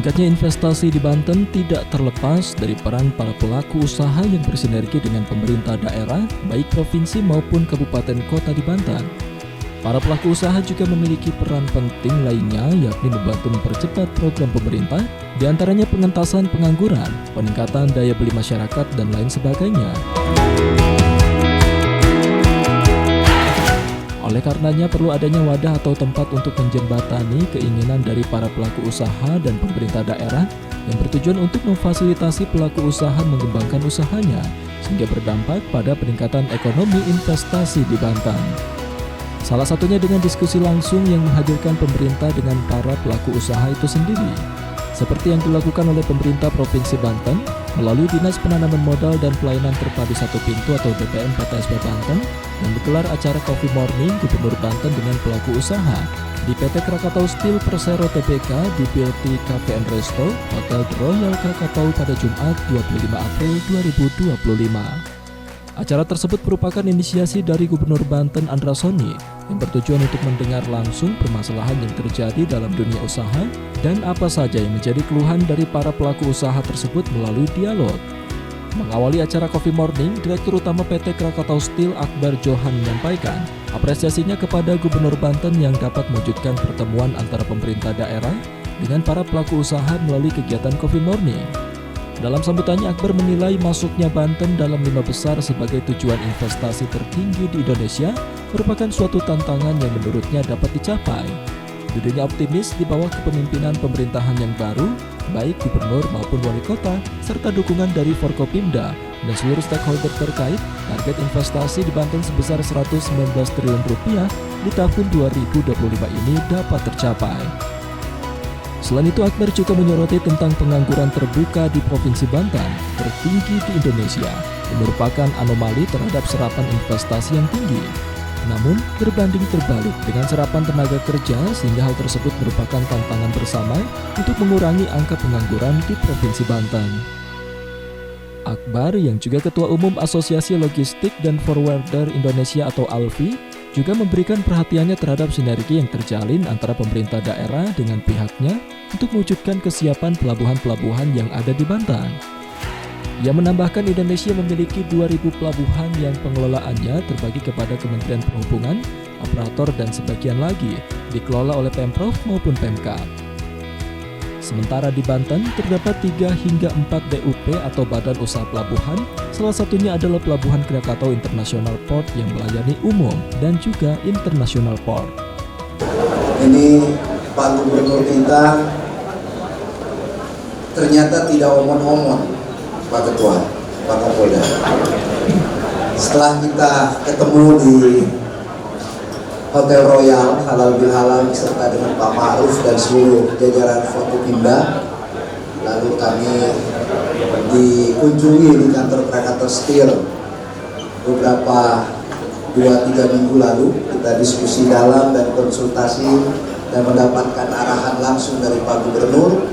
Meningkatnya investasi di Banten tidak terlepas dari peran para pelaku usaha yang bersinergi dengan pemerintah daerah, baik provinsi maupun kabupaten kota di Banten. Para pelaku usaha juga memiliki peran penting lainnya, yakni membantu mempercepat program pemerintah, diantaranya pengentasan pengangguran, peningkatan daya beli masyarakat, dan lain sebagainya. Oleh karenanya perlu adanya wadah atau tempat untuk menjembatani keinginan dari para pelaku usaha dan pemerintah daerah yang bertujuan untuk memfasilitasi pelaku usaha mengembangkan usahanya sehingga berdampak pada peningkatan ekonomi investasi di Banten. Salah satunya dengan diskusi langsung yang menghadirkan pemerintah dengan para pelaku usaha itu sendiri, seperti yang dilakukan oleh pemerintah Provinsi Banten melalui Dinas Penanaman Modal dan Pelayanan Terpadu Satu Pintu atau DPM PTSP Banten dan menggelar acara Coffee Morning Gubernur Banten dengan pelaku usaha di PT Krakatau Steel Persero Tbk di BLT Cafe and Resto Hotel Royal Krakatau pada Jumat 25 April 2025. Acara tersebut merupakan inisiasi dari Gubernur Banten Andra Soni yang bertujuan untuk mendengar langsung permasalahan yang terjadi dalam dunia usaha dan apa saja yang menjadi keluhan dari para pelaku usaha tersebut melalui dialog. Mengawali acara Coffee Morning, Direktur Utama PT Krakatau Steel Akbar Johan menyampaikan apresiasinya kepada Gubernur Banten yang dapat mewujudkan pertemuan antara pemerintah daerah dengan para pelaku usaha melalui kegiatan Coffee Morning. Dalam sambutannya, Akbar menilai masuknya Banten dalam 5 besar sebagai tujuan investasi tertinggi di Indonesia merupakan suatu tantangan yang menurutnya dapat dicapai. Dirinya optimis di bawah kepemimpinan pemerintahan yang baru, baik gubernur maupun wali kota, serta dukungan dari Forkopimda dan seluruh stakeholder terkait, target investasi di Banten sebesar Rp119 triliun di tahun 2025 ini dapat tercapai. Selain itu, Akbar juga menyoroti tentang pengangguran terbuka di Provinsi Banten tertinggi di Indonesia yang merupakan anomali terhadap serapan investasi yang tinggi. Namun, berbanding terbalik dengan serapan tenaga kerja sehingga hal tersebut merupakan tantangan bersama untuk mengurangi angka pengangguran di Provinsi Banten. Akbar yang juga Ketua Umum Asosiasi Logistik dan Forwarder Indonesia atau ALFI juga memberikan perhatiannya terhadap sinergi yang terjalin antara pemerintah daerah dengan pihaknya untuk mewujudkan kesiapan pelabuhan-pelabuhan yang ada di Banten. Ia menambahkan Indonesia memiliki 2.000 pelabuhan yang pengelolaannya terbagi kepada Kementerian Perhubungan, operator dan sebagian lagi dikelola oleh Pemprov maupun Pemkab. Sementara di Banten terdapat 3 hingga 4 BUP atau Badan Usaha Pelabuhan, salah satunya adalah Pelabuhan Krakatau International Port yang melayani umum dan juga International Port. Ini Pak Gubernur kita ternyata tidak omon-omon, Pak Ketua, Pak Kapolda. Setelah kita ketemu di Hotel Royal Halal Bihalal beserta dengan Pak Ma'ruf dan seluruh jajaran Forkopimda, lalu kami dikunjungi di kantor Krakatau Steel beberapa 2-3 minggu lalu. Kita diskusi dalam dan konsultasi dan mendapatkan arahan langsung dari Pak Gubernur,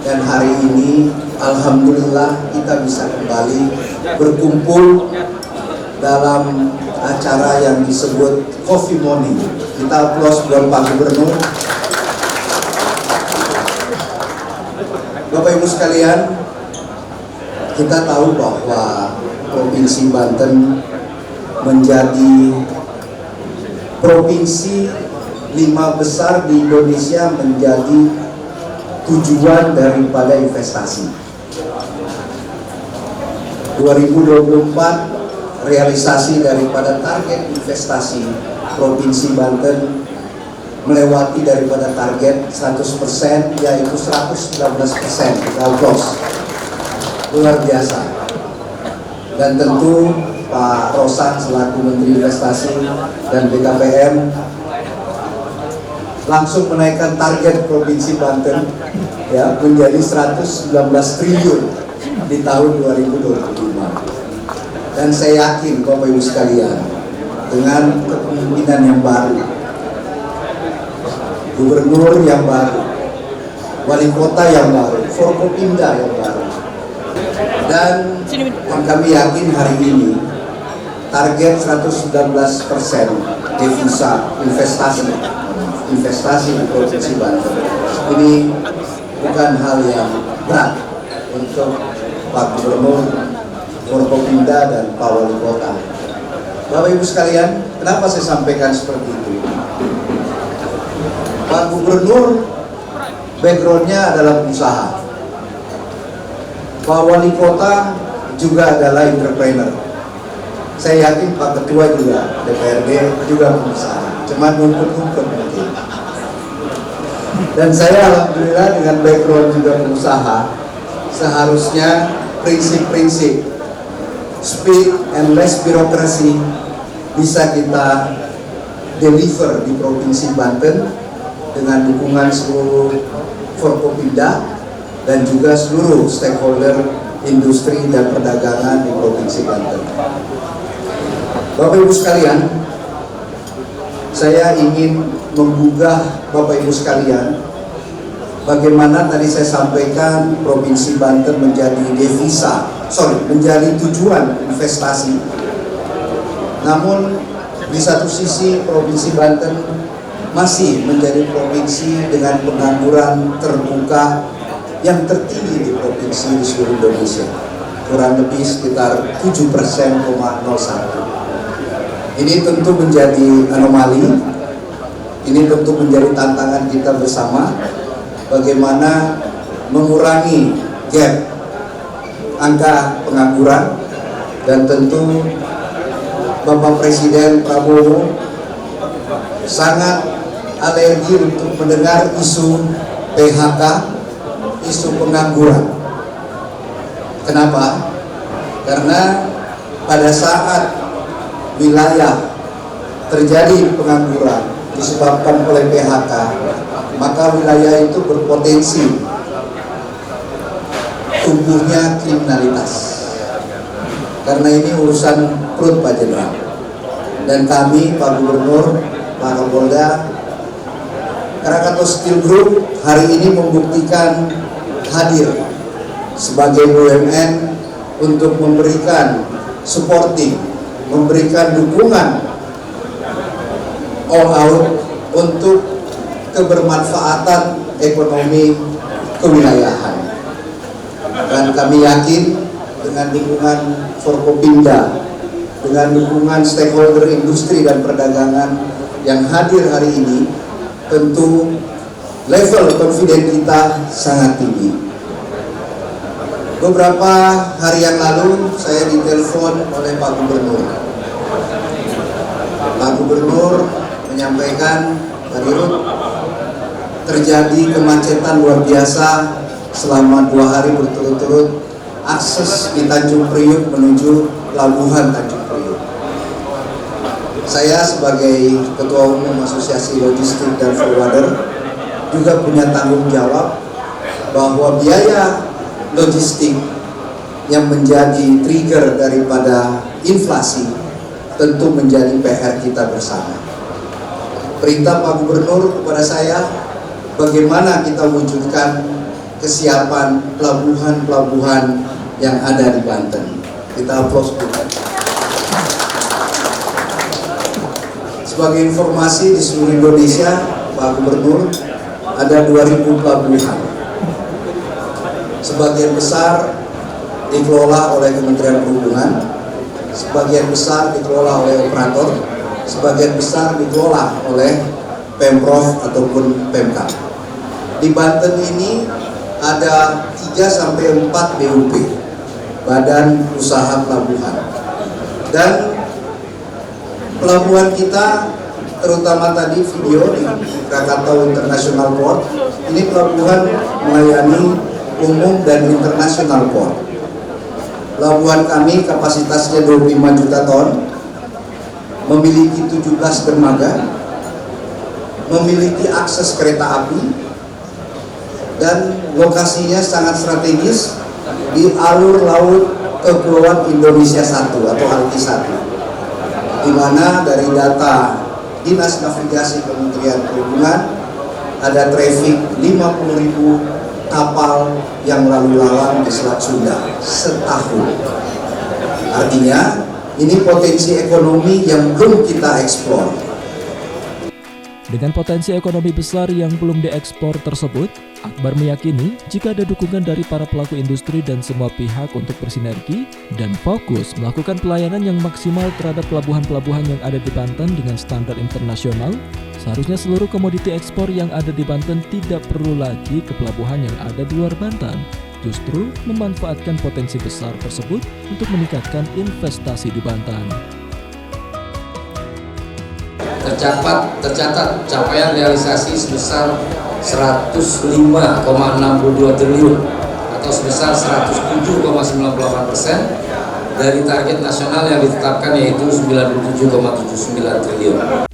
dan hari ini alhamdulillah kita bisa kembali berkumpul dalam acara yang disebut Coffee Morning. Kita aplaus buat Pak Gubernur. Bapak Ibu sekalian, kita tahu bahwa Provinsi Banten menjadi provinsi 5 besar di Indonesia menjadi tujuan daripada investasi. 2024 realisasi daripada target investasi Provinsi Banten melewati daripada target 100%, yaitu 119%. Luar biasa. Dan tentu Pak Rosan selaku Menteri Investasi dan BKPM langsung menaikkan target Provinsi Banten ya menjadi 119 triliun di tahun 2025. Dan saya yakin Bapak Ibu sekalian, dengan kepemimpinan yang baru, gubernur yang baru, wali kota yang baru, Forkopimda yang baru, dan kami yakin hari ini target 119% devisa investasi di Provinsi Banten ini bukan hal yang berat untuk Pak Gubernur, Forkopimda, dan Pak Wali Kota. Bapak Ibu sekalian, kenapa saya sampaikan seperti itu? Pak Gubernur backgroundnya adalah pengusaha. Pak Wali Kota juga adalah entrepreneur. Saya yakin Pak Ketua juga DPRD juga pengusaha, cuma ngumpet-ngumpet mungkin. Dan saya alhamdulillah dengan background juga pengusaha, seharusnya prinsip-prinsip speed and less bureaucracy bisa kita deliver di Provinsi Banten dengan dukungan seluruh Forkopimda dan juga seluruh stakeholder industri dan perdagangan di Provinsi Banten. Bapak Ibu sekalian, saya ingin menggugah Bapak Ibu sekalian bagaimana tadi saya sampaikan Provinsi Banten menjadi menjadi tujuan investasi. Namun di satu sisi Provinsi Banten masih menjadi provinsi dengan pengangguran terbuka yang tertinggi di provinsi di seluruh Indonesia, kurang lebih sekitar 7,01%. Ini tentu menjadi anomali, ini tentu menjadi tantangan kita bersama, bagaimana mengurangi gap angka pengangguran, dan tentu Bapak Presiden Prabowo sangat alergi untuk mendengar isu PHK, isu pengangguran. Kenapa? Karena pada saat wilayah terjadi pengangguran disebabkan oleh PHK, maka wilayah itu berpotensi tumbuhnya kriminalitas. Karena ini urusan perut Pak Jenderal. Dan kami, Pak Gubernur, Pak Kapolda, Krakatau Steel Group hari ini membuktikan hadir sebagai BUMN untuk memberikan supporting, memberikan dukungan all out untuk kebermanfaatan ekonomi kewilayahan. Dan kami yakin dengan dukungan Forkopimda, dengan dukungan stakeholder industri dan perdagangan yang hadir hari ini, tentu level confidence kita sangat tinggi. Beberapa hari yang lalu saya ditelepon oleh Pak Gubernur. Pak Gubernur menyampaikan, Pak Dirut, terjadi kemacetan luar biasa selama 2 hari berturut-turut akses di Tanjung Priuk menuju Pelabuhan Tanjung Priuk. Saya sebagai Ketua Umum Asosiasi Logistik dan Forwarder juga punya tanggung jawab bahwa biaya logistik yang menjadi trigger daripada inflasi tentu menjadi PR kita bersama. Perintah Pak Gubernur kepada saya, bagaimana kita wujudkan kesiapan pelabuhan-pelabuhan yang ada di Banten. Kita aplaus dulu. Sebagai informasi, di seluruh Indonesia, Pak Gubernur, ada 2.000 pelabuhan. Sebagian besar dikelola oleh Kementerian Perhubungan, sebagian besar dikelola oleh operator, sebagian besar dikelola oleh Pemprov ataupun Pemkab. Di Banten ini ada 3-4 BUP, Badan Usaha Pelabuhan. Dan pelabuhan kita, terutama tadi video di Krakatau International Port, ini pelabuhan melayani umum dan international port. Pelabuhan kami kapasitasnya 25 juta ton, memiliki 17 dermaga, memiliki akses kereta api, dan lokasinya sangat strategis di alur laut Kepulauan Indonesia 1 atau ALKI 1, di mana dari data Dinas Navigasi Kementerian Perhubungan ada traffic 50.000 kapal yang lalu lalang di Selat Sunda setahun. Artinya ini potensi ekonomi yang belum kita eksplor. Dengan potensi ekonomi besar yang belum diekspor tersebut, Akbar meyakini jika ada dukungan dari para pelaku industri dan semua pihak untuk bersinergi dan fokus melakukan pelayanan yang maksimal terhadap pelabuhan-pelabuhan yang ada di Banten dengan standar internasional, seharusnya seluruh komoditi ekspor yang ada di Banten tidak perlu lagi ke pelabuhan yang ada di luar Banten, justru memanfaatkan potensi besar tersebut untuk meningkatkan investasi di Banten. Tercatat capaian realisasi sebesar 105,62 triliun atau sebesar 107,98% dari target nasional yang ditetapkan, yaitu 97,79 triliun.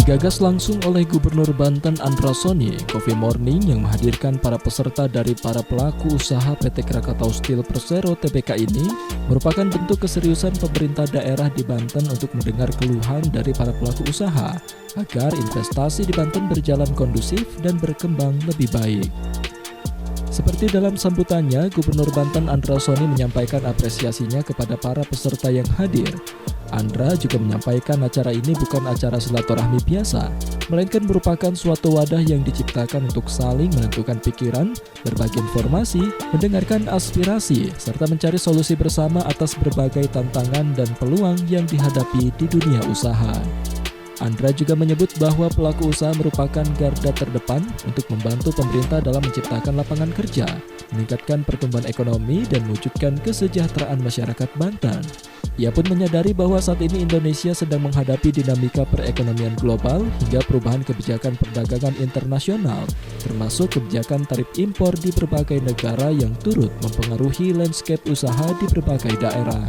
Digagas langsung oleh Gubernur Banten Andra Soni, Coffee Morning yang menghadirkan para peserta dari para pelaku usaha PT Krakatau Steel Persero Tbk ini merupakan bentuk keseriusan pemerintah daerah di Banten untuk mendengar keluhan dari para pelaku usaha agar investasi di Banten berjalan kondusif dan berkembang lebih baik. Seperti dalam sambutannya, Gubernur Banten Andra Soni menyampaikan apresiasinya kepada para peserta yang hadir. Andra juga menyampaikan acara ini bukan acara silaturahmi biasa, melainkan merupakan suatu wadah yang diciptakan untuk saling menentukan pikiran, berbagi informasi, mendengarkan aspirasi, serta mencari solusi bersama atas berbagai tantangan dan peluang yang dihadapi di dunia usaha. Andra juga menyebut bahwa pelaku usaha merupakan garda terdepan untuk membantu pemerintah dalam menciptakan lapangan kerja, meningkatkan pertumbuhan ekonomi, dan mewujudkan kesejahteraan masyarakat Banten. Ia pun menyadari bahwa saat ini Indonesia sedang menghadapi dinamika perekonomian global hingga perubahan kebijakan perdagangan internasional, termasuk kebijakan tarif impor di berbagai negara yang turut mempengaruhi landscape usaha di berbagai daerah.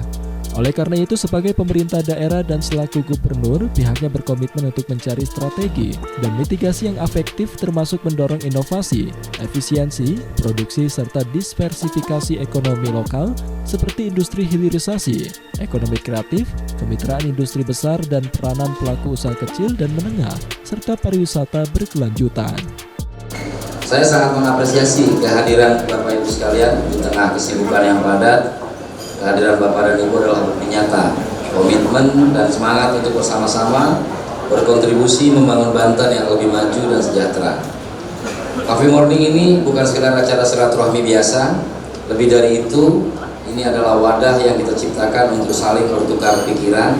Oleh karena itu, sebagai pemerintah daerah dan selaku gubernur, pihaknya berkomitmen untuk mencari strategi dan mitigasi yang efektif termasuk mendorong inovasi, efisiensi, produksi, serta diversifikasi ekonomi lokal seperti industri hilirisasi, ekonomi kreatif, kemitraan industri besar, dan peranan pelaku usaha kecil dan menengah, serta pariwisata berkelanjutan. Saya sangat mengapresiasi kehadiran Bapak Ibu sekalian di tengah kesibukan yang padat. Kehadiran Bapak dan Ibu adalah bukti nyata komitmen dan semangat untuk bersama-sama berkontribusi membangun Banten yang lebih maju dan sejahtera. Coffee Morning ini bukan sekedar acara silaturahmi biasa, lebih dari itu, ini adalah wadah yang kita ciptakan untuk saling bertukar pikiran,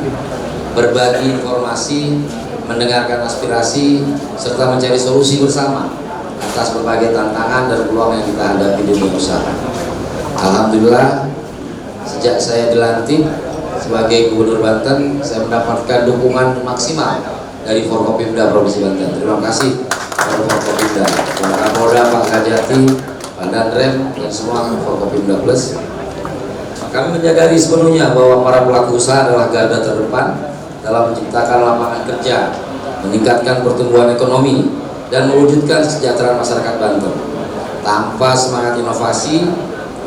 berbagi informasi, mendengarkan aspirasi, serta mencari solusi bersama atas berbagai tantangan dan peluang yang kita hadapi di dunia usaha. Alhamdulillah, sejak saya dilantik sebagai Gubernur Banten, saya mendapatkan dukungan maksimal dari Forkopimda Provinsi Banten. Terima kasih kepada Forkopimda, Pak Kapolda, Pak Kajati, Pak Danrem, dan semua Forkopimda Plus. Kami menyadari sepenuhnya bahwa para pelaku usaha adalah garda terdepan dalam menciptakan lapangan kerja, meningkatkan pertumbuhan ekonomi, dan mewujudkan kesejahteraan masyarakat Banten. Tanpa semangat inovasi,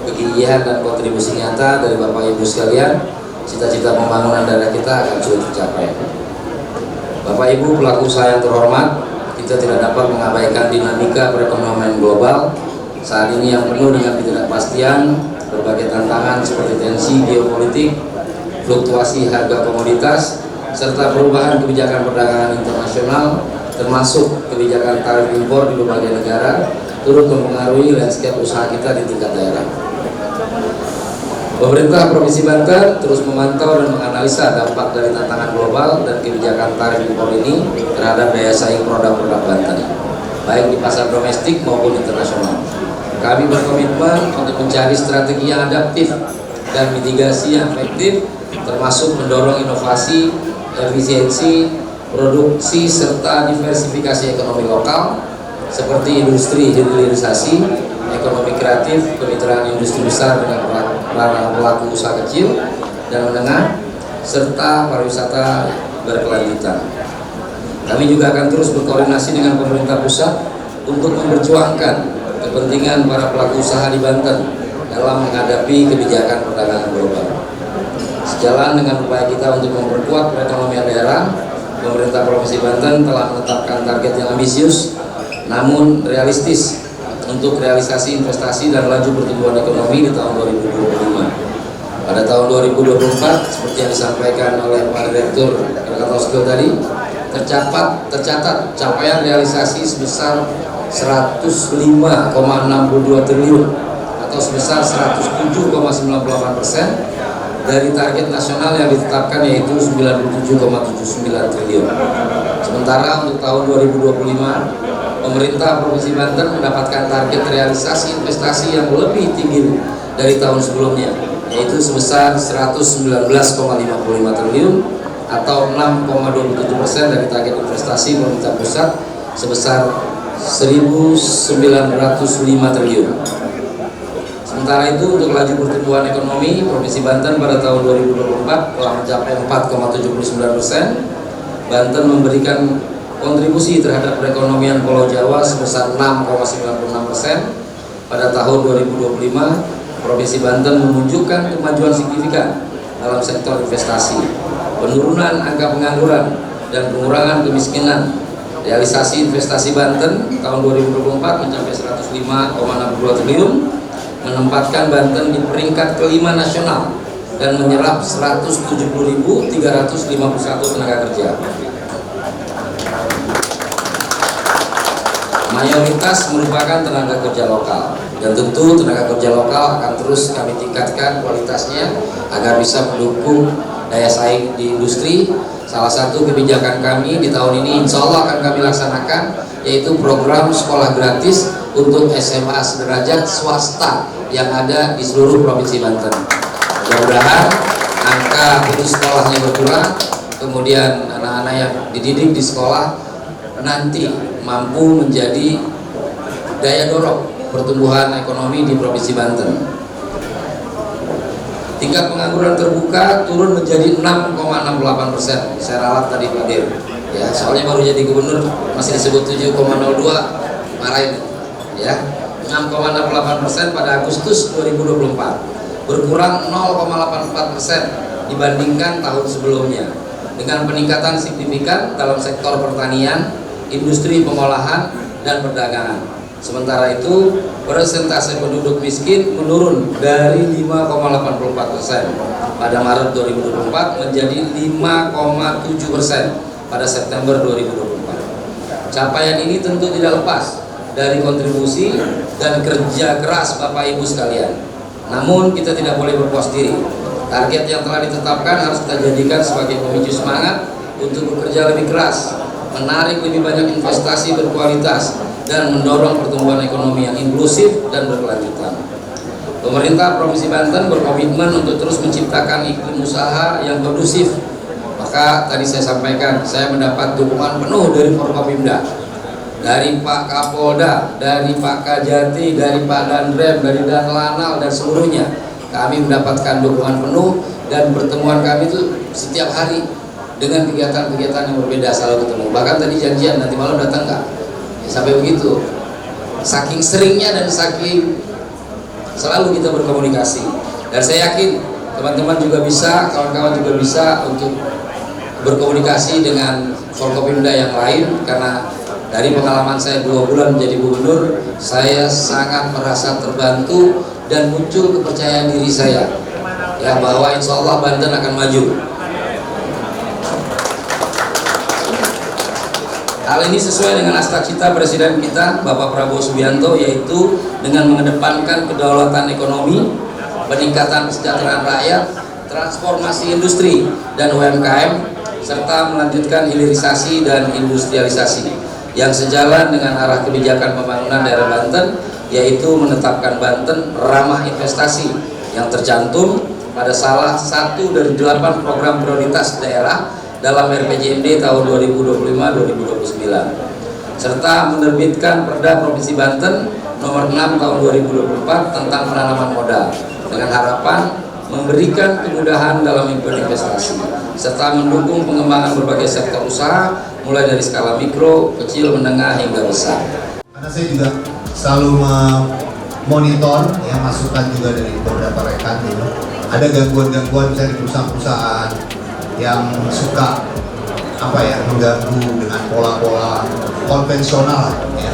kegigihan dan kontribusi nyata dari Bapak Ibu sekalian, cita-cita pembangunan daerah kita akan sulit tercapai. Bapak Ibu pelaku usaha yang terhormat, kita tidak dapat mengabaikan dinamika perekonomian global saat ini yang penuh dengan ketidakpastian, berbagai tantangan seperti tensi geopolitik, fluktuasi harga komoditas, serta perubahan kebijakan perdagangan internasional, termasuk kebijakan tarif impor di berbagai negara, turut mempengaruhi landscape usaha kita di tingkat daerah. Pemerintah Provinsi Banten terus memantau dan menganalisa dampak dari tantangan global dan kebijakan tarif impor ini terhadap daya saing produk-produk Banten, baik di pasar domestik maupun internasional. Kami berkomitmen untuk mencari strategi yang adaptif dan mitigasi yang efektif, termasuk mendorong inovasi, efisiensi, produksi, serta diversifikasi ekonomi lokal, seperti industri hilirisasi, ekonomi kreatif, kemitraan industri besar dengan para pelaku usaha kecil dan menengah, serta pariwisata berkelanjutan. Kami juga akan terus berkoordinasi dengan pemerintah pusat untuk memperjuangkan kepentingan para pelaku usaha di Banten dalam menghadapi kebijakan perdagangan global. Sejalan dengan upaya kita untuk memperkuat perekonomian daerah, pemerintah Provinsi Banten telah menetapkan target yang ambisius namun realistis untuk realisasi investasi dan laju pertumbuhan ekonomi di tahun 2025. Pada tahun 2024, seperti yang disampaikan oleh Pak Direktur Krakatau tadi, tercatat capaian realisasi sebesar 105,62 triliun atau sebesar 107,98% dari target nasional yang ditetapkan, yaitu 97,79 triliun. Sementara untuk tahun 2025, pemerintah Provinsi Banten mendapatkan target realisasi investasi yang lebih tinggi dari tahun sebelumnya, yaitu sebesar 119,55 triliun atau 6,27% dari target investasi pemerintah pusat sebesar 1.905 triliun. Sementara itu, untuk laju pertumbuhan ekonomi, Provinsi Banten pada tahun 2024 telah mencapai 4,79%. Banten memberikan kontribusi terhadap perekonomian Pulau Jawa sebesar 6,96%. Pada tahun 2025, Provinsi Banten menunjukkan kemajuan signifikan dalam sektor investasi, penurunan angka pengangguran, dan pengurangan kemiskinan. Realisasi investasi Banten tahun 2024 mencapai 105,62 triliun, menempatkan Banten di peringkat kelima nasional dan menyerap 170.351 tenaga kerja. Mayoritas merupakan tenaga kerja lokal, dan tentu tenaga kerja lokal akan terus kami tingkatkan kualitasnya agar bisa mendukung daya saing di industri. Salah satu kebijakan kami di tahun ini insya Allah akan kami laksanakan, yaitu program sekolah gratis untuk SMA sederajat swasta yang ada di seluruh Provinsi Banten. Mudah-mudahan angka putus sekolahnya berkurang, kemudian anak-anak yang dididik di sekolah nanti mampu menjadi daya dorong pertumbuhan ekonomi di Provinsi Banten. Tingkat pengangguran terbuka turun menjadi 6,68%. Saya ralat tadi Pak Dir, ya, soalnya baru jadi gubernur masih disebut 7,02, marahin, ya. 6,68% pada Agustus 2024, berkurang 0,84% dibandingkan tahun sebelumnya, dengan peningkatan signifikan dalam sektor pertanian, industri pengolahan, dan perdagangan. Sementara itu, persentase penduduk miskin menurun dari 5,84% pada Maret 2024 menjadi 5,7% pada September 2024. Capaian ini tentu tidak lepas dari kontribusi dan kerja keras Bapak Ibu sekalian. Namun kita tidak boleh berpuas diri. Target yang telah ditetapkan harus kita jadikan sebagai pemicu semangat untuk bekerja lebih keras, menarik lebih banyak investasi berkualitas, dan mendorong pertumbuhan ekonomi yang inklusif dan berkelanjutan. Pemerintah Provinsi Banten berkomitmen untuk terus menciptakan iklim usaha yang kondusif. Maka tadi saya sampaikan, saya mendapat dukungan penuh dari Forkopimda, dari Pak Kapolda, dari Pak Kajati, dari Pak Dandrem, dari Danlanal, dan seluruhnya. Kami mendapatkan dukungan penuh, dan pertemuan kami itu setiap hari dengan kegiatan-kegiatan yang berbeda selalu ketemu. Bahkan tadi janjian nanti malam datang nggak? Ya, sampai begitu. Saking seringnya dan saking selalu kita berkomunikasi. Dan saya yakin teman-teman juga bisa, kawan-kawan juga bisa untuk berkomunikasi dengan Forkopimda yang lain, karena dari pengalaman saya 2 bulan menjadi gubernur, saya sangat merasa terbantu dan muncul kepercayaan diri saya, ya, bahwa insya Allah Banten akan maju. Hal ini sesuai dengan cita Presiden kita Bapak Prabowo Subianto, yaitu dengan mengedepankan kedaulatan ekonomi, peningkatan kesejahteraan rakyat, transformasi industri dan UMKM, serta melanjutkan hilirisasi dan industrialisasi yang sejalan dengan arah kebijakan pembangunan daerah Banten, yaitu menetapkan Banten ramah investasi yang tercantum pada salah satu dari 8 program prioritas daerah dalam RPJMD tahun 2025-2029, serta menerbitkan Perda Provinsi Banten nomor 6 tahun 2024 tentang penanaman modal, dengan harapan memberikan kemudahan dalam berinvestasi serta mendukung pengembangan berbagai sektor usaha mulai dari skala mikro, kecil, menengah hingga besar. Karena saya juga selalu memonitor ya masukan juga dari beberapa rekan ada gangguan-gangguan misalnya di perusahaan-perusahaan yang suka mengganggu dengan pola-pola konvensional ya.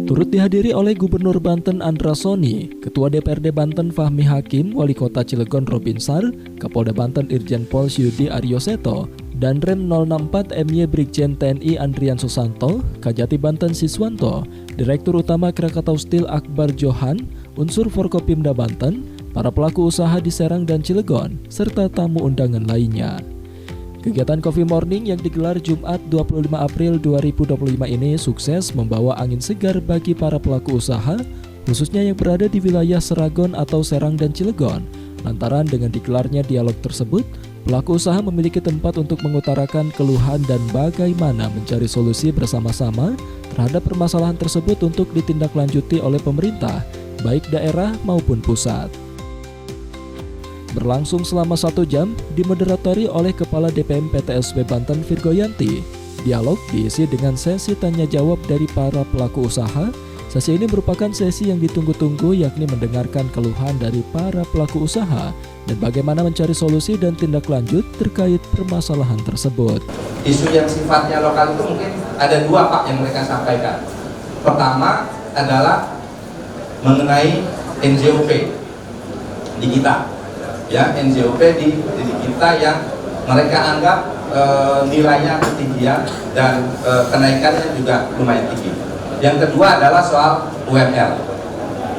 Turut dihadiri oleh Gubernur Banten Andra Soni, Ketua DPRD Banten Fahmi Hakim, Wali Kota Cilegon Robinsar, Kapolda Banten Irjen Pol Syudi Aryoseto, dan Rem 064 MY Brigjen TNI Andrian Susanto, Kajati Banten Siswanto, Direktur Utama Krakatau Steel Akbar Johan, unsur Forkopimda Banten, para pelaku usaha di Serang dan Cilegon, serta tamu undangan lainnya. Kegiatan Coffee Morning yang digelar Jumat 25 April 2025 ini sukses membawa angin segar bagi para pelaku usaha, khususnya yang berada di wilayah Seragon atau Serang dan Cilegon. Lantaran dengan digelarnya dialog tersebut, pelaku usaha memiliki tempat untuk mengutarakan keluhan dan bagaimana mencari solusi bersama-sama terhadap permasalahan tersebut untuk ditindaklanjuti oleh pemerintah, baik daerah maupun pusat. Berlangsung selama 1 jam, dimoderatori oleh Kepala DPM PTSB Banten Virgoyanti. Dialog diisi dengan sesi tanya jawab dari para pelaku usaha. Sesi ini merupakan sesi yang ditunggu-tunggu, yakni mendengarkan keluhan dari para pelaku usaha dan bagaimana mencari solusi dan tindak lanjut terkait permasalahan tersebut. Isu yang sifatnya lokal itu mungkin ada 2 Pak yang mereka sampaikan. Pertama adalah mengenai NJOP di kita. Ya, NJOP di kita yang mereka anggap nilainya ketinggian dan kenaikannya juga lumayan tinggi. Yang kedua adalah soal UMR,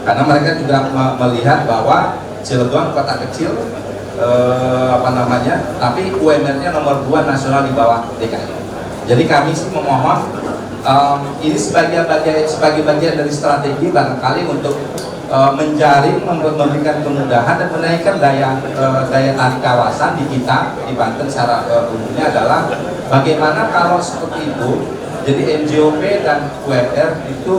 karena mereka juga melihat bahwa Cilegon kota kecil, tapi UMR-nya nomor 2 nasional di bawah DKI. Jadi kami sih memohon ini sebagai bagian dari strategi barangkali untuk menjaring, memberikan kemudahan dan menaikkan daya tarik kawasan di kita di Banten secara umumnya adalah bagaimana kalau seperti itu, jadi NJOP dan UMR itu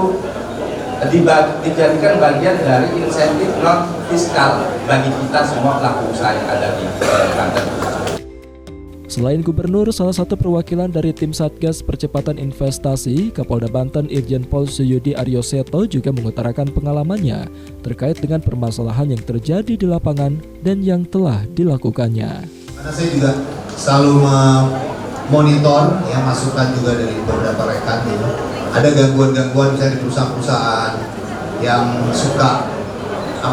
dijadikan bagian dari insentif non fiskal bagi kita semua pelaku usaha yang ada di Banten. Selain gubernur, salah satu perwakilan dari tim Satgas Percepatan Investasi, Kapolda Banten Irjen Pol Syudi Aryoseto juga mengutarakan pengalamannya terkait dengan permasalahan yang terjadi di lapangan dan yang telah dilakukannya. Karena saya juga selalu memonitor masukan juga dari beberapa rekan ini. Ada gangguan-gangguan misalnya di perusahaan-perusahaan yang suka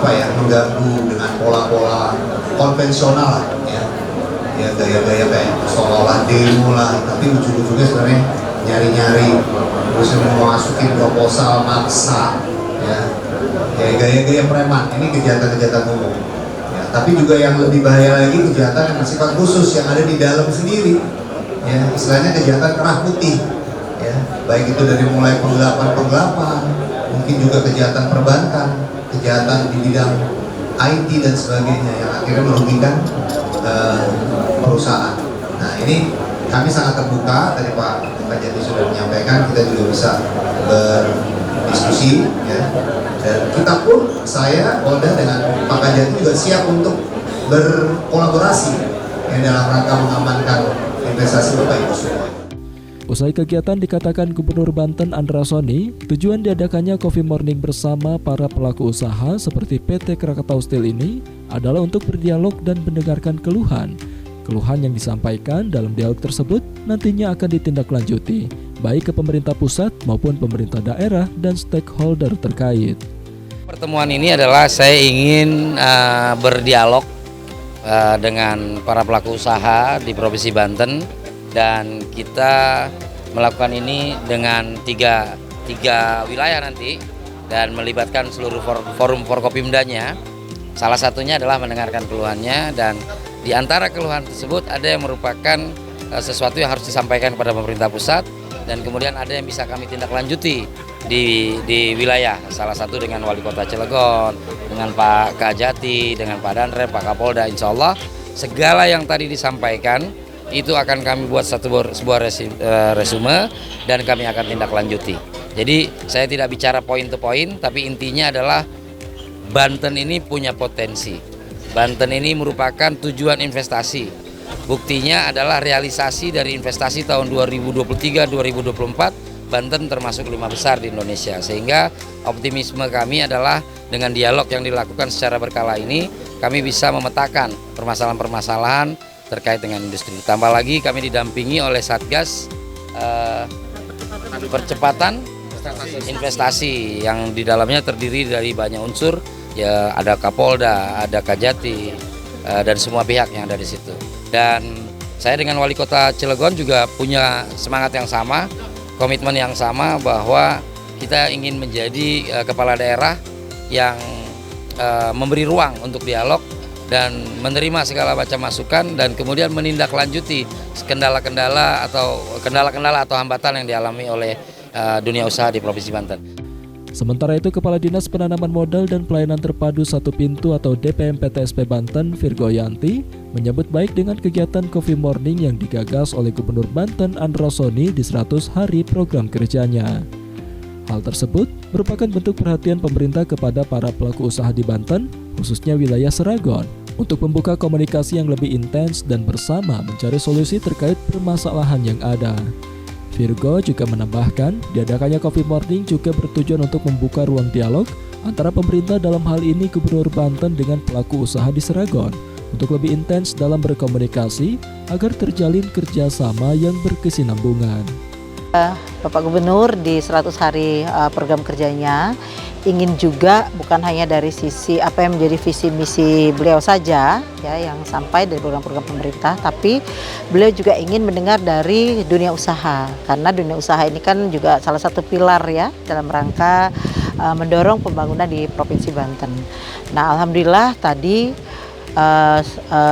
mengganggu dengan pola-pola konvensional ya gaya-gaya kayak seolah-olah demo lah, tapi ujung-ujungnya sebenarnya nyari-nyari terus memasukin proposal maksa ya gaya-gaya preman. Ini kejahatan-kejahatan umum ya, tapi juga yang lebih bahaya lagi kejahatan yang bersifat khusus yang ada di dalam sendiri ya, istilahnya kejahatan kerah putih ya, baik itu dari mulai penggelapan, mungkin juga kejahatan perbankan, kejahatan di bidang IT dan sebagainya yang akhirnya merugikan perusahaan. Nah, ini kami sangat terbuka, tadi Pak Kajati sudah menyampaikan, kita juga bisa berdiskusi ya. Dan kita pun, saya, Polda dengan Pak Kajati juga siap untuk berkolaborasi dalam rangka mengamankan investasi Bapak Ibu semua. Usai kegiatan, dikatakan Gubernur Banten Andra Soni, tujuan diadakannya Coffee Morning bersama para pelaku usaha seperti PT Krakatau Steel ini adalah untuk berdialog dan mendengarkan keluhan. Keluhan yang disampaikan dalam dialog tersebut nantinya akan ditindaklanjuti, baik ke pemerintah pusat maupun pemerintah daerah dan stakeholder terkait. Pertemuan ini adalah saya ingin berdialog dengan para pelaku usaha di Provinsi Banten. Dan kita melakukan ini dengan tiga wilayah nanti dan melibatkan seluruh forum Forkopimdanya. Salah satunya adalah mendengarkan keluhannya, dan di antara keluhan tersebut ada yang merupakan sesuatu yang harus disampaikan kepada pemerintah pusat, dan kemudian ada yang bisa kami tindak lanjuti di wilayah. Salah satu dengan Wali Kota Cilegon, dengan Pak Kajati, dengan Pak Danrem, Pak Kapolda. Insya Allah segala yang tadi disampaikan itu akan kami buat sebuah resume dan kami akan tindak lanjuti. Jadi saya tidak bicara poin to poin, tapi intinya adalah Banten ini punya potensi. Banten ini merupakan tujuan investasi. Buktinya adalah realisasi dari investasi tahun 2023-2024, Banten termasuk 5 besar di Indonesia. Sehingga optimisme kami adalah dengan dialog yang dilakukan secara berkala ini, kami bisa memetakan permasalahan-permasalahan terkait dengan industri. Tambah lagi kami didampingi oleh Satgas percepatan investasi yang di dalamnya terdiri dari banyak unsur, ya ada Kapolda, ada Kajati, dan semua pihak yang ada di situ. Dan saya dengan Wali Kota Cilegon juga punya semangat yang sama, komitmen yang sama bahwa kita ingin menjadi kepala daerah yang memberi ruang untuk dialog dan menerima segala macam masukan dan kemudian menindaklanjuti kendala-kendala atau hambatan yang dialami oleh dunia usaha di Provinsi Banten. Sementara itu, Kepala Dinas Penanaman Modal dan Pelayanan Terpadu Satu Pintu atau DPM-PTSP Banten, Virgo Yanti, menyambut baik dengan kegiatan Coffee Morning yang digagas oleh Gubernur Banten Andra Soni di 100 hari program kerjanya. Hal tersebut merupakan bentuk perhatian pemerintah kepada para pelaku usaha di Banten, khususnya wilayah Seragon, untuk membuka komunikasi yang lebih intens dan bersama mencari solusi terkait permasalahan yang ada. Virgo juga menambahkan, diadakannya Coffee Morning juga bertujuan untuk membuka ruang dialog antara pemerintah, dalam hal ini Gubernur Banten, dengan pelaku usaha di Seragon untuk lebih intens dalam berkomunikasi agar terjalin kerjasama yang berkesinambungan. Bapak Gubernur di 100 hari program kerjanya ingin juga bukan hanya dari sisi apa yang menjadi visi misi beliau saja ya yang sampai dari program-program pemerintah, tapi beliau juga ingin mendengar dari dunia usaha, karena dunia usaha ini kan juga salah satu pilar ya dalam rangka mendorong pembangunan di Provinsi Banten. Nah, alhamdulillah tadi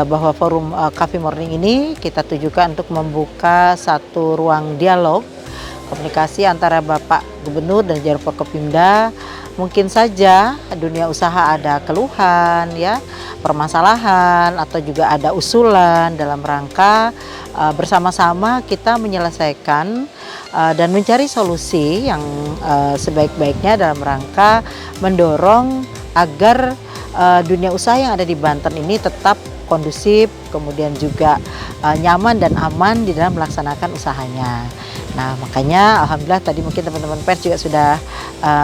bahwa forum Coffee Morning ini kita tujukan untuk membuka satu ruang dialog komunikasi antara Bapak Gubernur dan jajaran Forkopimda. Mungkin saja dunia usaha ada keluhan ya, permasalahan atau juga ada usulan dalam rangka bersama-sama kita menyelesaikan dan mencari solusi yang sebaik-baiknya dalam rangka mendorong agar dunia usaha yang ada di Banten ini tetap kondusif, kemudian juga nyaman dan aman di dalam melaksanakan usahanya. Nah, makanya alhamdulillah tadi mungkin teman-teman pers juga sudah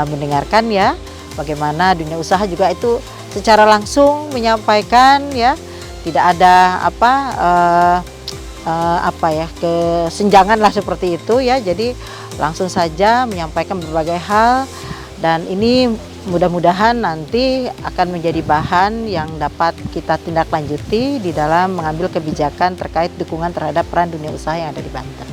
mendengarkan ya bagaimana dunia usaha juga itu secara langsung menyampaikan ya, tidak ada kesenjangan lah seperti itu ya. Jadi langsung saja menyampaikan berbagai hal, dan ini mudah-mudahan nanti akan menjadi bahan yang dapat kita tindak lanjuti di dalam mengambil kebijakan terkait dukungan terhadap peran dunia usaha yang ada di Banten.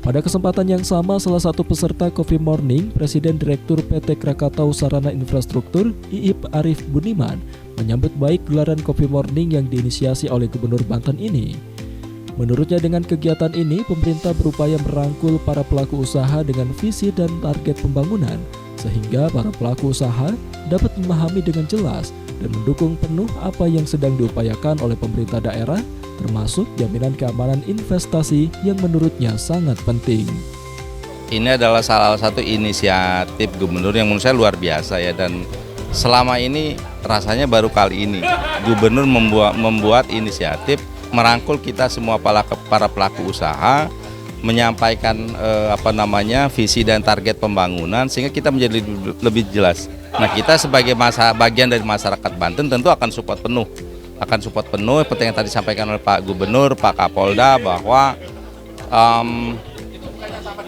Pada kesempatan yang sama, salah satu peserta Coffee Morning, Presiden Direktur PT Krakatau Sarana Infrastruktur, IIP Arief Budiman, menyambut baik gelaran Coffee Morning yang diinisiasi oleh Gubernur Banten ini. Menurutnya, dengan kegiatan ini, pemerintah berupaya merangkul para pelaku usaha dengan visi dan target pembangunan, sehingga para pelaku usaha dapat memahami dengan jelas dan mendukung penuh apa yang sedang diupayakan oleh pemerintah daerah, termasuk jaminan keamanan investasi yang menurutnya sangat penting. Ini adalah salah satu inisiatif Gubernur yang menurut saya luar biasa ya, dan selama ini rasanya baru kali ini Gubernur membuat inisiatif merangkul kita semua para pelaku usaha, menyampaikan visi dan target pembangunan sehingga kita menjadi lebih jelas. Nah, kita sebagai bagian dari masyarakat Banten tentu akan support penuh seperti yang tadi disampaikan oleh Pak Gubernur, Pak Kapolda, bahwa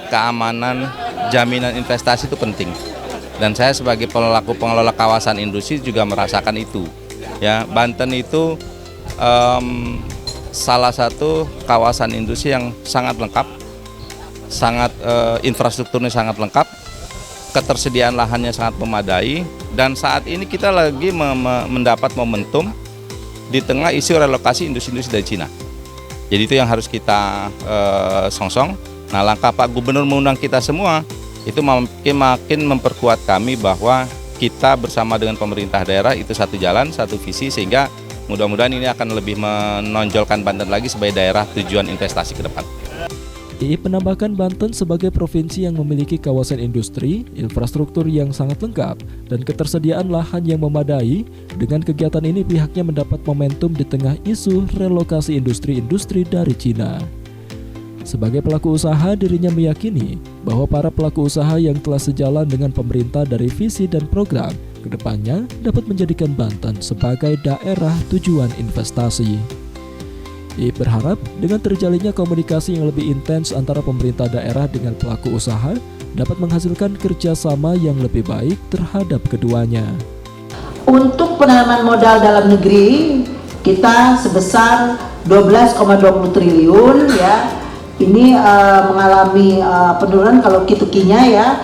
keamanan, jaminan investasi itu penting. Dan saya sebagai pengelola kawasan industri juga merasakan itu. Ya, Banten itu salah satu kawasan industri yang sangat lengkap, infrastrukturnya sangat lengkap, ketersediaan lahannya sangat memadai, dan saat ini kita lagi mendapat momentum di tengah isu relokasi industri-industri dari Cina. Jadi itu yang harus kita songsong. Nah, langkah Pak Gubernur mengundang kita semua itu makin memperkuat kami bahwa kita bersama dengan pemerintah daerah itu satu jalan, satu visi, sehingga Mudah-mudahan ini akan lebih menonjolkan Banten lagi sebagai daerah tujuan investasi ke depan. Iip menambahkan Banten sebagai provinsi yang memiliki kawasan industri, infrastruktur yang sangat lengkap, dan ketersediaan lahan yang memadai. Dengan kegiatan ini pihaknya mendapat momentum di tengah isu relokasi industri-industri dari Cina. Sebagai pelaku usaha, dirinya meyakini bahwa para pelaku usaha yang telah sejalan dengan pemerintah dari visi dan program, kedepannya dapat menjadikan Banten sebagai daerah tujuan investasi. Iip berharap dengan terjalinnya komunikasi yang lebih intens antara pemerintah daerah dengan pelaku usaha dapat menghasilkan kerjasama yang lebih baik terhadap keduanya. Untuk penanaman modal dalam negeri kita sebesar 12,20 triliun ya. Ini mengalami penurunan kalau Kitukinya ya.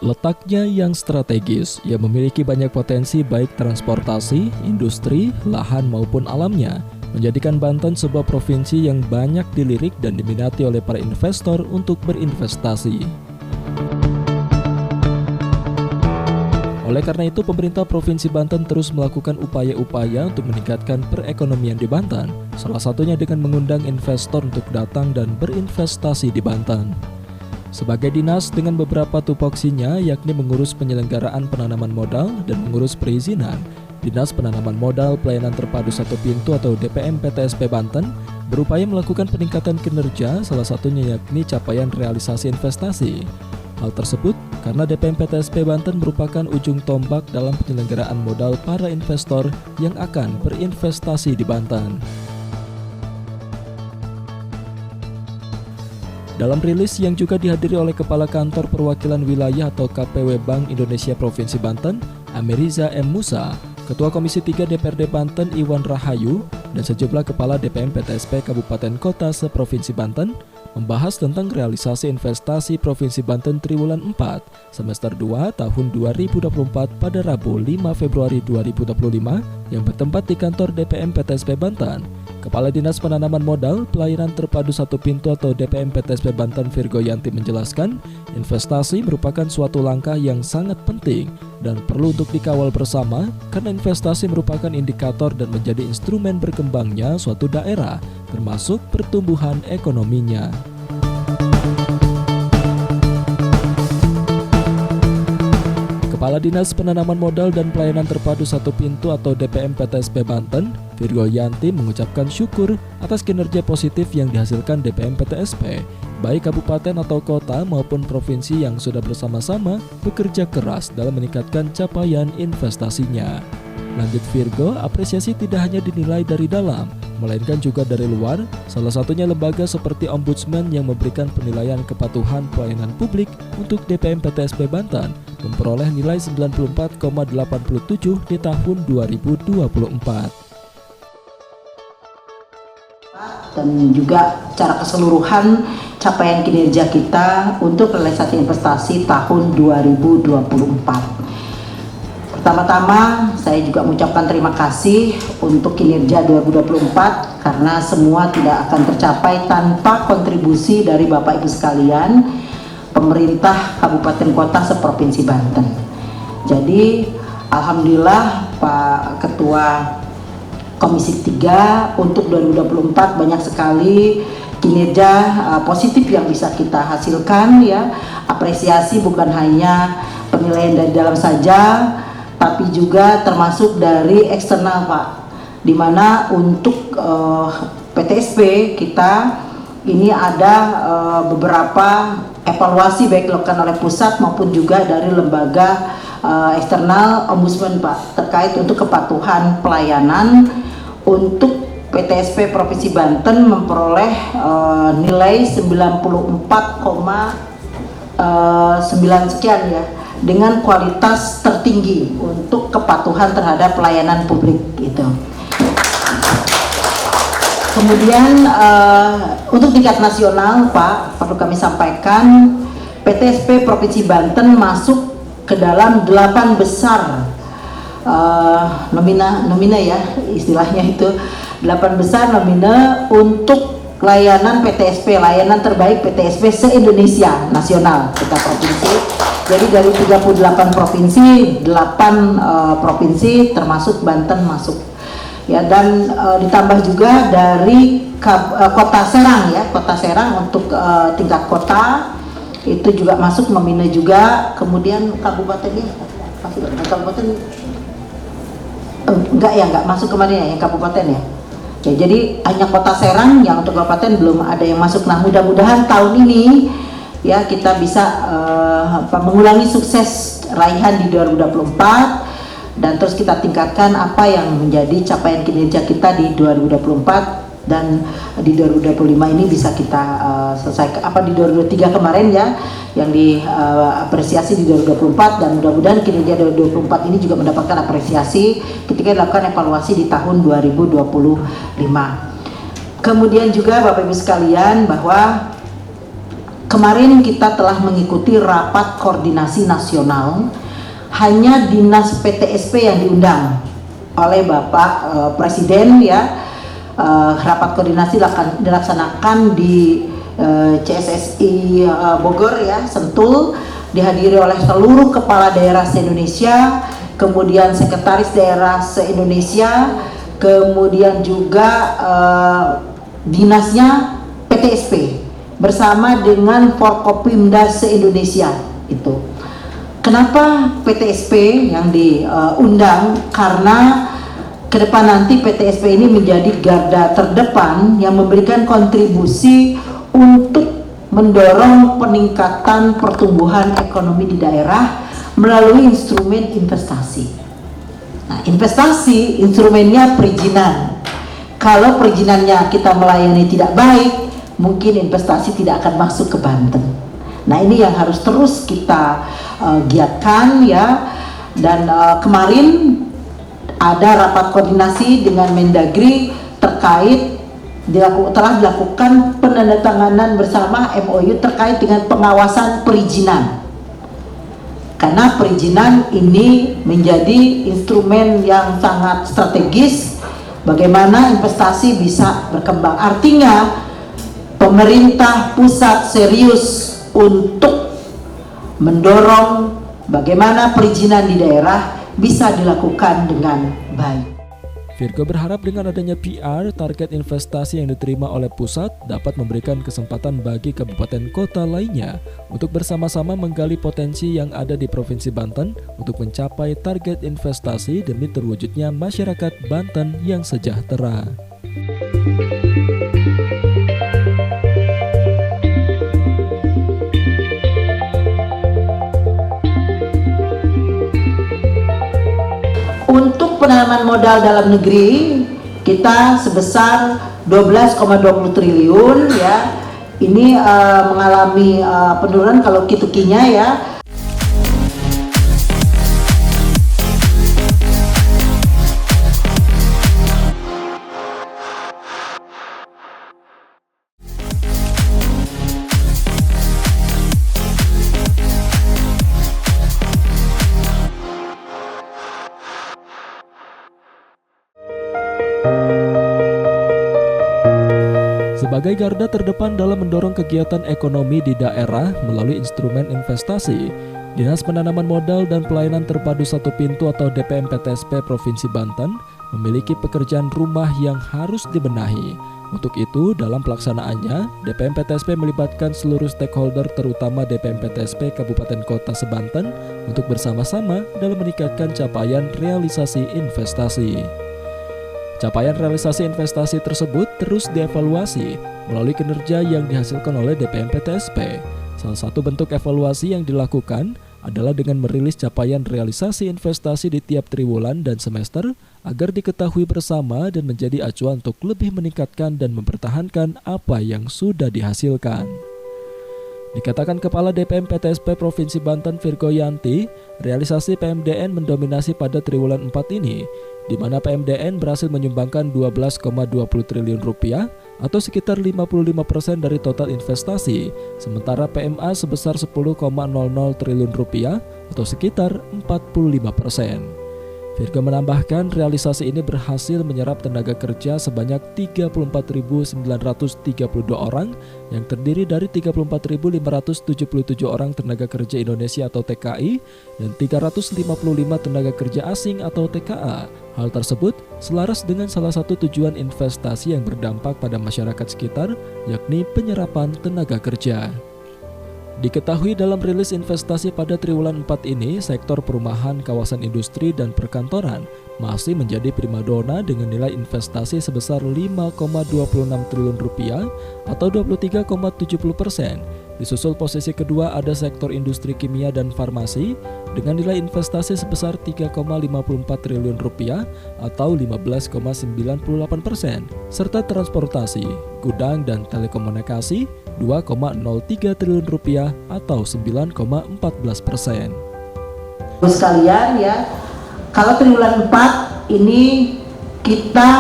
Letaknya yang strategis, yang memiliki banyak potensi baik transportasi, industri, lahan maupun alamnya, menjadikan Banten sebuah provinsi yang banyak dilirik dan diminati oleh para investor untuk berinvestasi. Oleh karena itu, pemerintah Provinsi Banten terus melakukan upaya-upaya untuk meningkatkan perekonomian di Banten, salah satunya dengan mengundang investor untuk datang dan berinvestasi di Banten. Sebagai dinas dengan beberapa tupoksinya, yakni mengurus penyelenggaraan penanaman modal dan mengurus perizinan, Dinas Penanaman Modal Pelayanan Terpadu Satu Pintu atau DPM PTSP Banten berupaya melakukan peningkatan kinerja, salah satunya yakni capaian realisasi investasi. Hal tersebut karena DPM PTSP Banten merupakan ujung tombak dalam penyelenggaraan modal para investor yang akan berinvestasi di Banten. Dalam rilis yang juga dihadiri oleh Kepala Kantor Perwakilan Wilayah atau KPW Bank Indonesia Provinsi Banten, Ameriza M. Musa, Ketua Komisi 3 DPRD Banten Iwan Rahayu, dan sejumlah Kepala DPM PTSP Kabupaten Kota se-Provinsi Banten, membahas tentang realisasi investasi Provinsi Banten Triwulan 4, Semester 2 tahun 2024 pada Rabu 5 Februari 2025 yang bertempat di kantor DPM PTSP Banten. Kepala Dinas Penanaman Modal Pelayanan Terpadu Satu Pintu atau DPM PTSP Banten Virgo Yanti menjelaskan, investasi merupakan suatu langkah yang sangat penting dan perlu untuk dikawal bersama karena investasi merupakan indikator dan menjadi instrumen berkembangnya suatu daerah, termasuk pertumbuhan ekonominya. Kepala Dinas Penanaman Modal dan Pelayanan Terpadu Satu Pintu atau DPM PTSP Banten, Virgo Yanti mengucapkan syukur atas kinerja positif yang dihasilkan DPM PTSP, baik kabupaten atau kota maupun provinsi yang sudah bersama-sama bekerja keras dalam meningkatkan capaian investasinya. Lanjut Virgo, apresiasi tidak hanya dinilai dari dalam, melainkan juga dari luar, salah satunya lembaga seperti Ombudsman yang memberikan penilaian kepatuhan pelayanan publik untuk DPM PTSP Banten, memperoleh nilai 94,87 di tahun 2024. Dan juga secara keseluruhan capaian kinerja kita untuk realisasi investasi tahun 2024. Pertama-tama saya juga mengucapkan terima kasih untuk kinerja 2024 karena semua tidak akan tercapai tanpa kontribusi dari Bapak Ibu sekalian, pemerintah Kabupaten Kota se-Provinsi Banten. Jadi alhamdulillah Pak Ketua Komisi 3 untuk 2024 banyak sekali kinerja positif yang bisa kita hasilkan ya. Apresiasi bukan hanya penilaian dari dalam saja, tapi juga termasuk dari eksternal Pak. Dimana untuk PTSP kita ini ada beberapa evaluasi baik dilakukan oleh pusat maupun juga dari lembaga eksternal Ombudsman Pak terkait untuk kepatuhan pelayanan. Untuk PTSP Provinsi Banten memperoleh nilai 94,9 sekian ya, dengan kualitas tertinggi untuk kepatuhan terhadap pelayanan publik itu. Kemudian untuk tingkat nasional Pak, perlu kami sampaikan PTSP Provinsi Banten masuk ke dalam 8 besar nomina ya istilahnya itu, 8 besar nomina untuk layanan PTSP, layanan terbaik PTSP se-Indonesia nasional kita provinsi. Jadi dari 38 provinsi, 8 provinsi termasuk Banten masuk. Ya, dan ditambah juga dari Kota Serang ya, Kota Serang untuk tingkat kota itu juga masuk nomina juga. Kemudian kabupatennya kabupaten enggak masuk kemarin ya yang kabupaten ya. Ya, jadi hanya Kota Serang yang untuk kabupaten belum ada yang masuk. Nah, mudah-mudahan tahun ini ya kita bisa mengulangi sukses raihan di 2024 dan terus kita tingkatkan apa yang menjadi capaian kinerja kita di 2024 dan di 2025 ini bisa kita selesaikan apa di 2023 kemarin ya yang diapresiasi di 2024, dan mudah-mudahan kinerja 2024 ini juga mendapatkan apresiasi ketika dilakukan evaluasi di tahun 2025. Kemudian juga Bapak Ibu sekalian, bahwa kemarin kita telah mengikuti rapat koordinasi nasional, hanya Dinas PTSP yang diundang oleh Bapak Presiden ya. Rapat koordinasi dilaksanakan di CSSI Bogor ya, Sentul, dihadiri oleh seluruh kepala daerah se-Indonesia, kemudian sekretaris daerah se-Indonesia, kemudian juga dinasnya PTSP bersama dengan Forkopimda se-Indonesia itu. Kenapa PTSP yang diundang? Karena ke depan nanti PTSP ini menjadi garda terdepan yang memberikan kontribusi untuk mendorong peningkatan pertumbuhan ekonomi di daerah melalui instrumen investasi. Nah, investasi instrumennya perizinan. Kalau perizinannya kita melayani tidak baik, mungkin investasi tidak akan masuk ke Banten. Nah, ini yang harus terus kita giatkan ya. Dan kemarin ada rapat koordinasi dengan Mendagri terkait telah dilakukan penandatanganan bersama MOU terkait dengan pengawasan perizinan. Karena perizinan ini menjadi instrumen yang sangat strategis bagaimana investasi bisa berkembang. Artinya pemerintah pusat serius untuk mendorong bagaimana perizinan di daerah bisa dilakukan dengan baik. Virgo berharap dengan adanya PR, target investasi yang diterima oleh pusat dapat memberikan kesempatan bagi kabupaten kota lainnya untuk bersama-sama menggali potensi yang ada di Provinsi Banten untuk mencapai target investasi demi terwujudnya masyarakat Banten yang sejahtera. Untuk penanaman modal dalam negeri kita sebesar 12,20 triliun ya. Ini mengalami penurunan kalau Q2Q-nya ya. Sebagai garda terdepan dalam mendorong kegiatan ekonomi di daerah melalui instrumen investasi, Dinas Penanaman Modal dan Pelayanan Terpadu Satu Pintu atau DPM PTSP Provinsi Banten memiliki pekerjaan rumah yang harus dibenahi. Untuk itu, dalam pelaksanaannya, DPM PTSP melibatkan seluruh stakeholder terutama DPM PTSP Kabupaten Kota se-Banten untuk bersama-sama dalam meningkatkan capaian realisasi investasi. Capaian realisasi investasi tersebut terus dievaluasi melalui kinerja yang dihasilkan oleh DPM PTSP. Salah satu bentuk evaluasi yang dilakukan adalah dengan merilis capaian realisasi investasi di tiap triwulan dan semester agar diketahui bersama dan menjadi acuan untuk lebih meningkatkan dan mempertahankan apa yang sudah dihasilkan. Dikatakan Kepala DPM PTSP Provinsi Banten Virgo Yanti, realisasi PMDN mendominasi pada triwulan 4 ini, di mana PMDN berhasil menyumbangkan 12,20 triliun rupiah atau sekitar 55% dari total investasi, sementara PMA sebesar 10,00 triliun rupiah atau sekitar 45%. Virga menambahkan realisasi ini berhasil menyerap tenaga kerja sebanyak 34.932 orang yang terdiri dari 34.577 orang tenaga kerja Indonesia atau TKI dan 355 tenaga kerja asing atau TKA. Hal tersebut selaras dengan salah satu tujuan investasi yang berdampak pada masyarakat sekitar, yakni penyerapan tenaga kerja. Diketahui dalam rilis investasi pada triwulan 4 ini, sektor perumahan, kawasan industri, dan perkantoran masih menjadi primadona dengan nilai investasi sebesar 5,26 triliun rupiah atau 23,70%. Disusul posisi kedua ada sektor industri kimia dan farmasi dengan nilai investasi sebesar 3,54 triliun rupiah atau 15,98%, serta transportasi, gudang dan telekomunikasi 2,03 triliun rupiah atau 9,14%. Sekalian ya, kalau triwulan 4 ini kita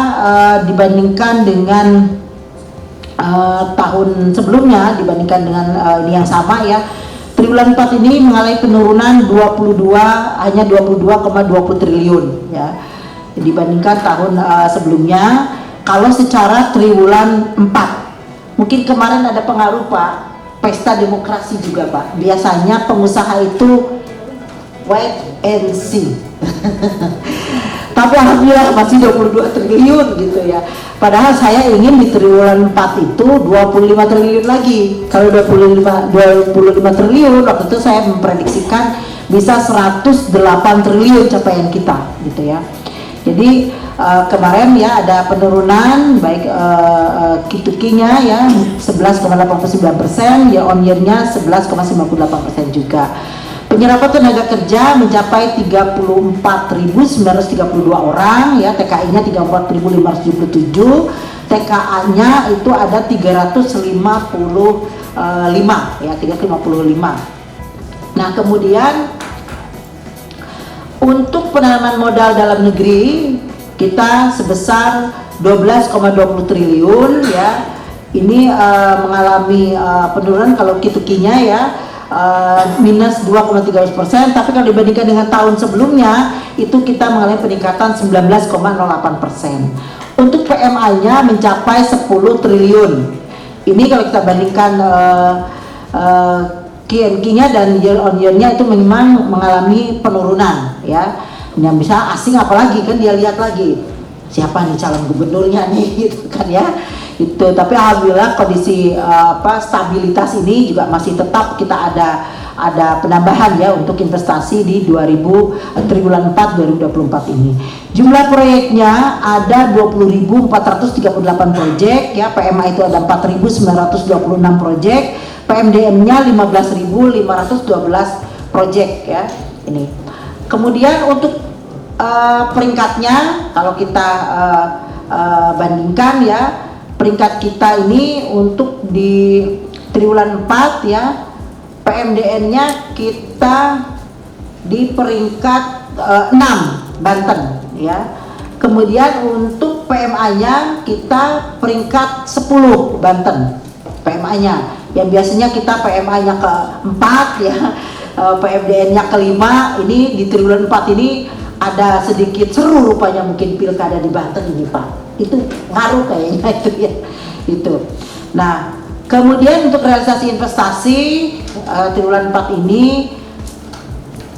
dibandingkan dengan tahun sebelumnya, dibandingkan dengan ini yang sama ya, triwulan 4 ini mengalami penurunan hanya 22,20 triliun ya, dibandingkan tahun sebelumnya. Kalau secara triwulan 4, mungkin kemarin ada pengaruh Pak, pesta demokrasi juga Pak. Biasanya pengusaha itu wait and see. Tapi alhamdulillah masih 22 triliun gitu ya. Padahal saya ingin di triwulan 4 itu 25 triliun lagi. Kalau 25 triliun, waktu itu saya memprediksikan bisa 108 triliun capaian kita gitu ya. Jadi kemarin ya ada penurunan baik Q2Q-nya ya 11,89%, ya on year-nya 11,98% juga. Penyerapan tenaga kerja mencapai 34.932 orang ya, TKI-nya 34.577, TKA-nya itu ada 355 ya, 355. Nah, kemudian untuk penanaman modal dalam negeri kita sebesar 12,20 triliun ya. Ini mengalami penurunan kalau Q2Q-nya ya. Minus 2,13%, tapi kalau dibandingkan dengan tahun sebelumnya itu kita mengalami peningkatan 19,08%. Untuk PMI-nya mencapai 10 triliun. Ini kalau kita bandingkan Q&Q-nya dan year on year-nya itu memang mengalami penurunan ya. Yang bisa asing apalagi kan dia lihat lagi siapa nih calon gubernurnya nih gitu kan ya. Itu, tapi alhamdulillah kondisi stabilitas ini juga masih tetap kita ada penambahan ya untuk investasi di triwulan 4 2024 ini. Jumlah proyeknya ada 20.438 proyek ya, PMA itu ada 4.926 proyek, PMDN-nya 15.512 proyek ya ini. Kemudian untuk peringkatnya kalau kita bandingkan ya, peringkat kita ini untuk di triwulan 4 ya, PMDN-nya kita di peringkat 6 Banten ya. Kemudian untuk PMA-nya kita peringkat 10 Banten PMA-nya. Yang biasanya kita PMA-nya ke-4 ya, PMDN-nya ke-5. Ini di triwulan 4 ini ada sedikit seru rupanya mungkin pilkada di Banten ini Pak. Itu ngaruh kayaknya itu ya itu. Nah, kemudian untuk realisasi investasi triwulan 4 ini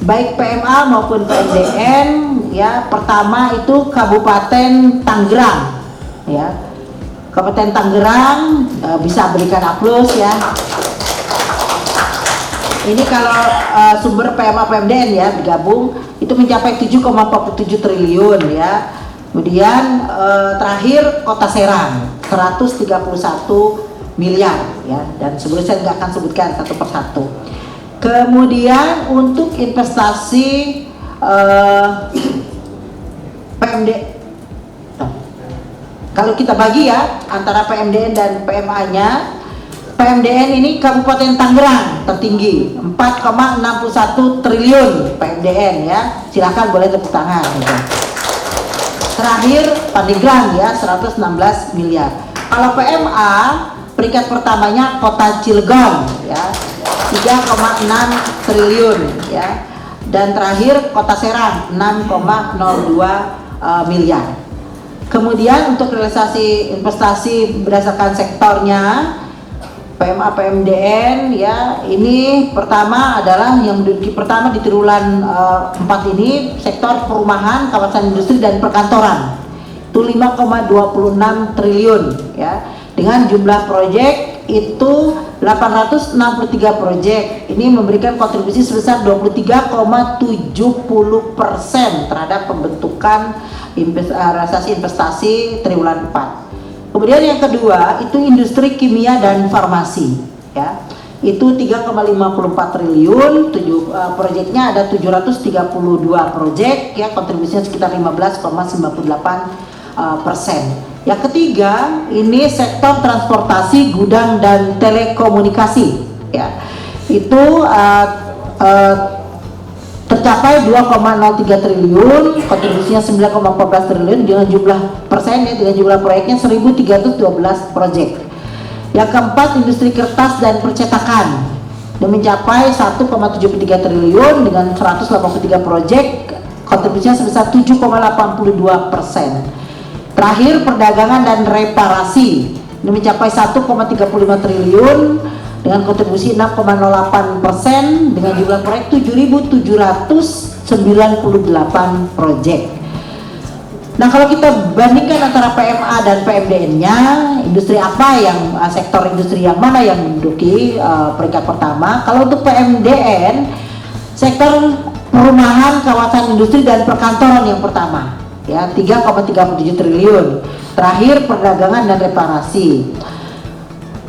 baik PMA maupun PMDN ya, pertama itu Kabupaten Tangerang ya. Kabupaten Tangerang bisa berikan aplaus ya. Ini kalau sumber PMA PMDN ya digabung itu mencapai 7,47 triliun ya. Kemudian terakhir Kota Serang 131 miliar ya, dan sebelumnya saya nggak akan sebutkan satu persatu. Kemudian untuk investasi PMD, kalau kita bagi ya antara PMDN dan PMA-nya, PMDN ini Kabupaten Tangerang tertinggi 4,61 triliun PMDN ya, silakan boleh tepuk tangan gitu. Terakhir Pandeglang ya 116 miliar. Kalau PMA peringkat pertamanya Kota Cilegon ya 3,6 triliun ya, dan terakhir Kota Serang 6,02 miliar. Kemudian untuk realisasi investasi berdasarkan sektornya PMA PMDN ya, ini pertama adalah yang menduduki pertama di triwulan 4 ini sektor perumahan, kawasan industri dan perkantoran. Itu 5,26 triliun ya, dengan jumlah proyek itu 863 proyek. Ini memberikan kontribusi sebesar 23,70% terhadap pembentukan realisasi investasi triwulan 4. Kemudian yang kedua itu industri kimia dan farmasi ya, itu 3,54 triliun, proyeknya ada 732 proyek ya, kontribusinya sekitar 15,98%. Yang ketiga ini sektor transportasi, gudang dan telekomunikasi ya, itu tercapai 2,03 triliun, kontribusinya 9,14 triliun dengan jumlah persen ya, dengan jumlah proyeknya 1.312 proyek. Yang keempat industri kertas dan percetakan yang mencapai 1,73 triliun dengan 183 proyek, kontribusinya sebesar 7,82%. Terakhir perdagangan dan reparasi ini mencapai 1,35 triliun dengan kontribusi 6,08% dengan jumlah proyek 7.798 proyek. Nah, kalau kita bandingkan antara PMA dan PMDN-nya, industri apa yang sektor industri yang mana yang menduduki peringkat pertama? Kalau untuk PMDN, sektor perumahan, kawasan industri dan perkantoran yang pertama ya, 3,37 triliun. Terakhir perdagangan dan reparasi.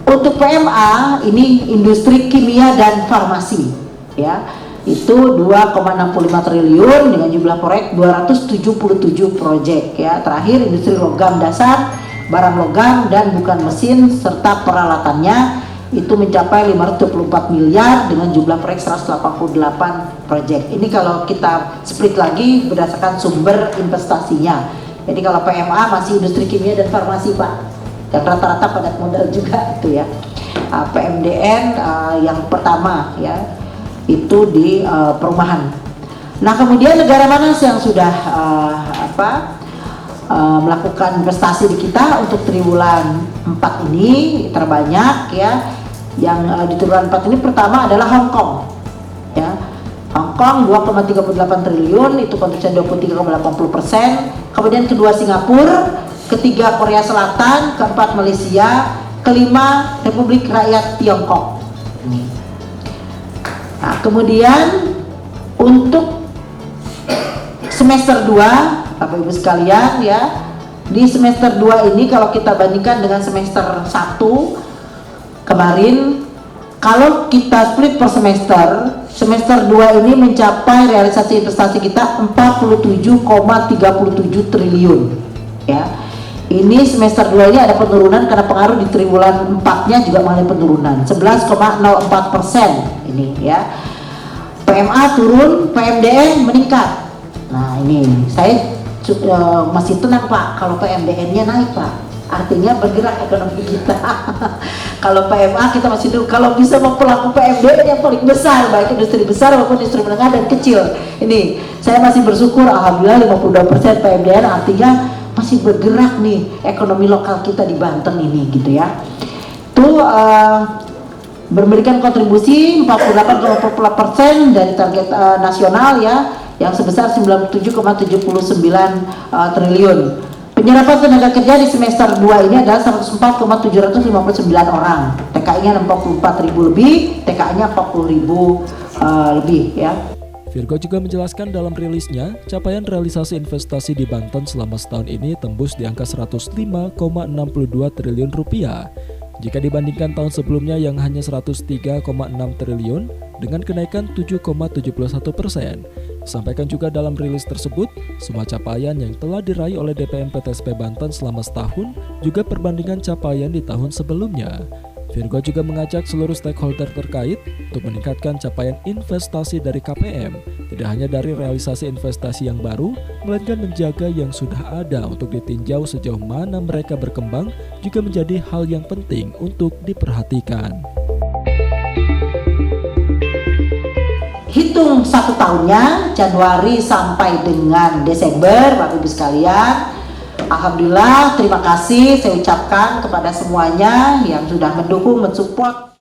Untuk PMA ini industri kimia dan farmasi ya, itu 2,65 triliun dengan jumlah proyek 277 proyek ya. Terakhir industri logam dasar, barang logam dan bukan mesin serta peralatannya itu mencapai 524 miliar dengan jumlah proyek 188 proyek. Ini kalau kita split lagi berdasarkan sumber investasinya. Jadi kalau PMA masih industri kimia dan farmasi Pak, yang rata-rata padat modal juga itu ya. PMDN yang pertama ya, itu di perumahan. Nah, kemudian negara mana yang sudah melakukan investasi di kita untuk triwulan 4 ini terbanyak ya. Yang di triwulan 4 ini pertama adalah Hong Kong ya. Hong Kong 2,38 triliun, itu kontribusinya 23,80%. Kemudian kedua Singapura, ketiga Korea Selatan, keempat Malaysia, kelima Republik Rakyat Tiongkok. Nah, kemudian untuk semester 2 Bapak Ibu sekalian ya, di semester 2 ini kalau kita bandingkan dengan semester 1 kemarin, kalau kita split per semester 2 ini mencapai realisasi investasi kita 47,37 triliun ya. Ini semester 2 ini ada penurunan karena pengaruh di triwulan 4-nya juga mengalami penurunan 11,04% ini ya. PMA turun, PMDN meningkat. Nah, ini saya masih tenang Pak kalau PMDN-nya naik Pak, artinya bergerak ekonomi kita. Kalau PMA kita masih dulu, kalau bisa mempelaku PMDN yang paling besar, baik industri besar maupun industri menengah dan kecil. Ini saya masih bersyukur, alhamdulillah 52% PMDN, artinya masih bergerak nih ekonomi lokal kita di Banten ini gitu ya. Itu memberikan kontribusi 48,40% dari target nasional ya, yang sebesar 97,79 triliun. Penyerapan tenaga kerja di semester 2 ini adalah 104,759 orang. TKI-nya 64.000 lebih, TKA-nya 40.000 lebih ya. Virgo juga menjelaskan dalam rilisnya, capaian realisasi investasi di Banten selama setahun ini tembus di angka 105,62 triliun rupiah. Jika dibandingkan tahun sebelumnya yang hanya 103,6 triliun dengan kenaikan 7,71%. Disampaikan juga dalam rilis tersebut, semua capaian yang telah diraih oleh DPM PTSP Banten selama setahun juga perbandingan capaian di tahun sebelumnya. Virgo juga mengajak seluruh stakeholder terkait untuk meningkatkan capaian investasi dari KPM, tidak hanya dari realisasi investasi yang baru, melainkan menjaga yang sudah ada untuk ditinjau sejauh mana mereka berkembang juga menjadi hal yang penting untuk diperhatikan. Hitung 1 tahunnya, Januari sampai dengan Desember, Bapak Ibu sekalian. Alhamdulillah, terima kasih saya ucapkan kepada semuanya yang sudah mendukung, mensupport.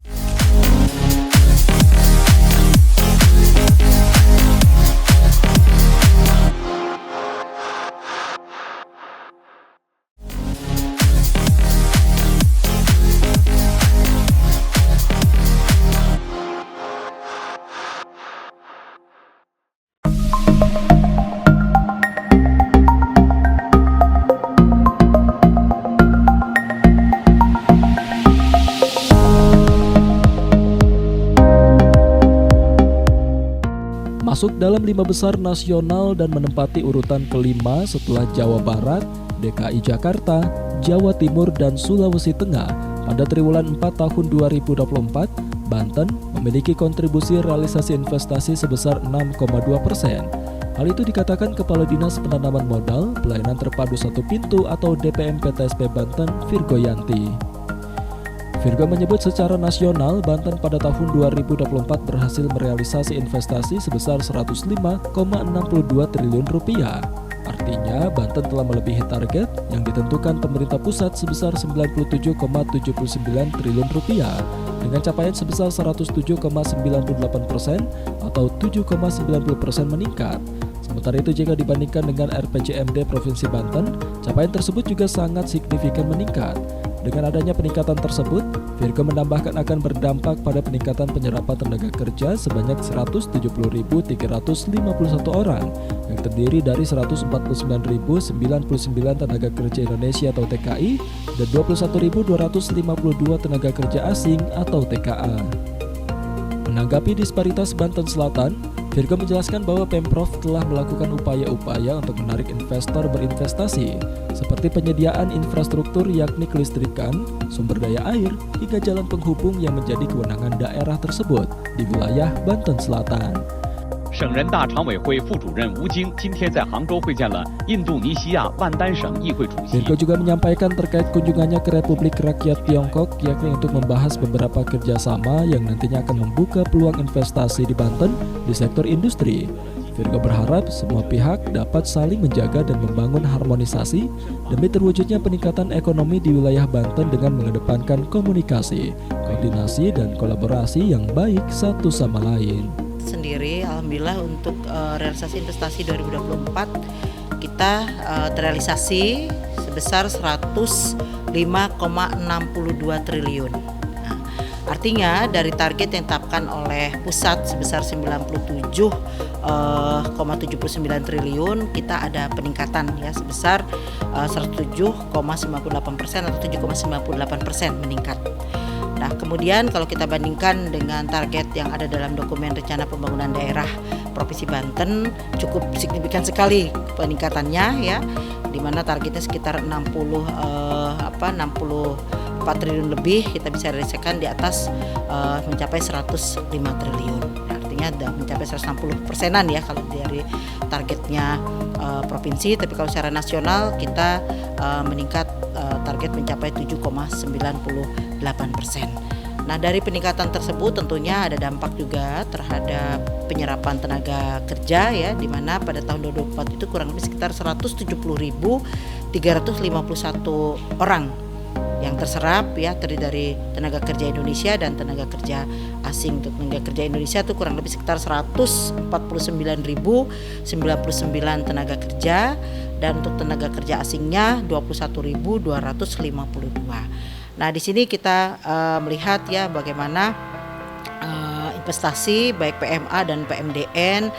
Masuk dalam 5 besar nasional dan menempati urutan kelima setelah Jawa Barat, DKI Jakarta, Jawa Timur, dan Sulawesi Tengah. Pada triwulan 4 tahun 2024, Banten memiliki kontribusi realisasi investasi sebesar 6,2%. Hal itu dikatakan Kepala Dinas Penanaman Modal Pelayanan Terpadu Satu Pintu atau DPM PTSP Banten, Virgo Yanti. Virgo menyebut secara nasional Banten pada tahun 2024 berhasil merealisasi investasi sebesar 105,62 triliun rupiah. Artinya Banten telah melebihi target yang ditentukan pemerintah pusat sebesar 97,79 triliun rupiah dengan capaian sebesar 107,98% atau 7,90% meningkat. Sementara itu jika dibandingkan dengan RPJMD Provinsi Banten, capaian tersebut juga sangat signifikan meningkat. Dengan adanya peningkatan tersebut, Virgo menambahkan akan berdampak pada peningkatan penyerapan tenaga kerja sebanyak 170.351 orang yang terdiri dari 149.099 tenaga kerja Indonesia atau TKI dan 21.252 tenaga kerja asing atau TKA. Menanggapi disparitas Banten Selatan, Virgo menjelaskan bahwa Pemprov telah melakukan upaya-upaya untuk menarik investor berinvestasi, seperti penyediaan infrastruktur yakni kelistrikan, sumber daya air, hingga jalan penghubung yang menjadi kewenangan daerah tersebut di wilayah Banten Selatan. 省人大常委会副主任吴京今天在杭州会见了印度尼西亚万丹省议会主席。 Virgo juga menyampaikan terkait kunjungannya ke Republik Rakyat Tiongkok, yakni untuk membahas beberapa kerjasama yang nantinya akan membuka peluang investasi di Banten di sektor industri. Virgo berharap semua pihak dapat saling menjaga dan membangun harmonisasi demi terwujudnya peningkatan ekonomi di wilayah Banten dengan mengedepankan komunikasi, koordinasi, dan kolaborasi yang baik satu sama lain. Sendiri alhamdulillah untuk realisasi investasi 2024 kita terrealisasi sebesar 105,62 triliun. Nah, artinya dari target yang ditetapkan oleh pusat sebesar 97,79 triliun kita ada peningkatan ya sebesar 107,98% atau 7,98% meningkat. Nah, kemudian kalau kita bandingkan dengan target yang ada dalam dokumen rencana pembangunan daerah Provinsi Banten cukup signifikan sekali peningkatannya ya, di mana targetnya sekitar 64 triliun lebih kita bisa realisasikan di atas mencapai 105 triliun. Nah, artinya sudah mencapai 160%-an ya kalau dari targetnya provinsi, tapi kalau secara nasional kita meningkat target mencapai 7,98%. Nah, dari peningkatan tersebut tentunya ada dampak juga terhadap penyerapan tenaga kerja ya, di mana pada tahun 2024 itu kurang lebih sekitar 170.351 orang yang terserap ya, terdiri dari tenaga kerja Indonesia dan tenaga kerja asing. Untuk tenaga kerja Indonesia itu kurang lebih sekitar 149.099 tenaga kerja, dan untuk tenaga kerja asingnya 21.252. Nah, di sini kita melihat ya bagaimana investasi baik PMA dan PMDN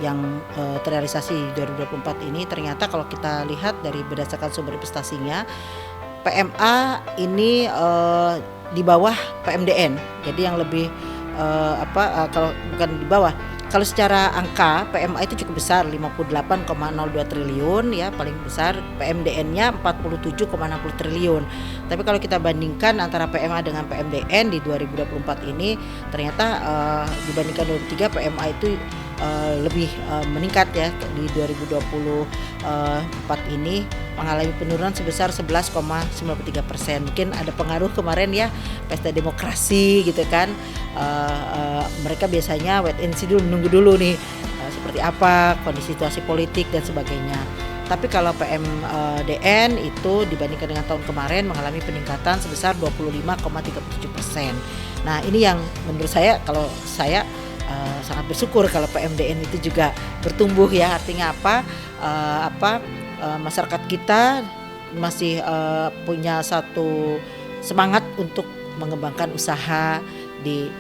yang terrealisasi 2024 ini, ternyata kalau kita lihat dari berdasarkan sumber investasinya, PMA ini di bawah PMDN. Jadi yang lebih kalau bukan di bawah, kalau secara angka PMA itu cukup besar 58,02 triliun ya, paling besar. PMDN-nya 47,60 triliun. Tapi kalau kita bandingkan antara PMA dengan PMDN di 2024 ini, ternyata dibandingkan 2023 PMA itu lebih meningkat ya di 2024 ini mengalami penurunan sebesar 11,93%. Mungkin ada pengaruh kemarin ya pesta demokrasi gitu kan. Mereka biasanya wait and see dulu, menunggu dulu nih seperti apa kondisi situasi politik dan sebagainya. Tapi kalau PMDN itu dibandingkan dengan tahun kemarin mengalami peningkatan sebesar 25,37%. Nah ini yang menurut saya, kalau saya sangat bersyukur kalau PMDN itu juga bertumbuh ya. Artinya apa? Masyarakat kita masih punya satu semangat untuk mengembangkan usaha di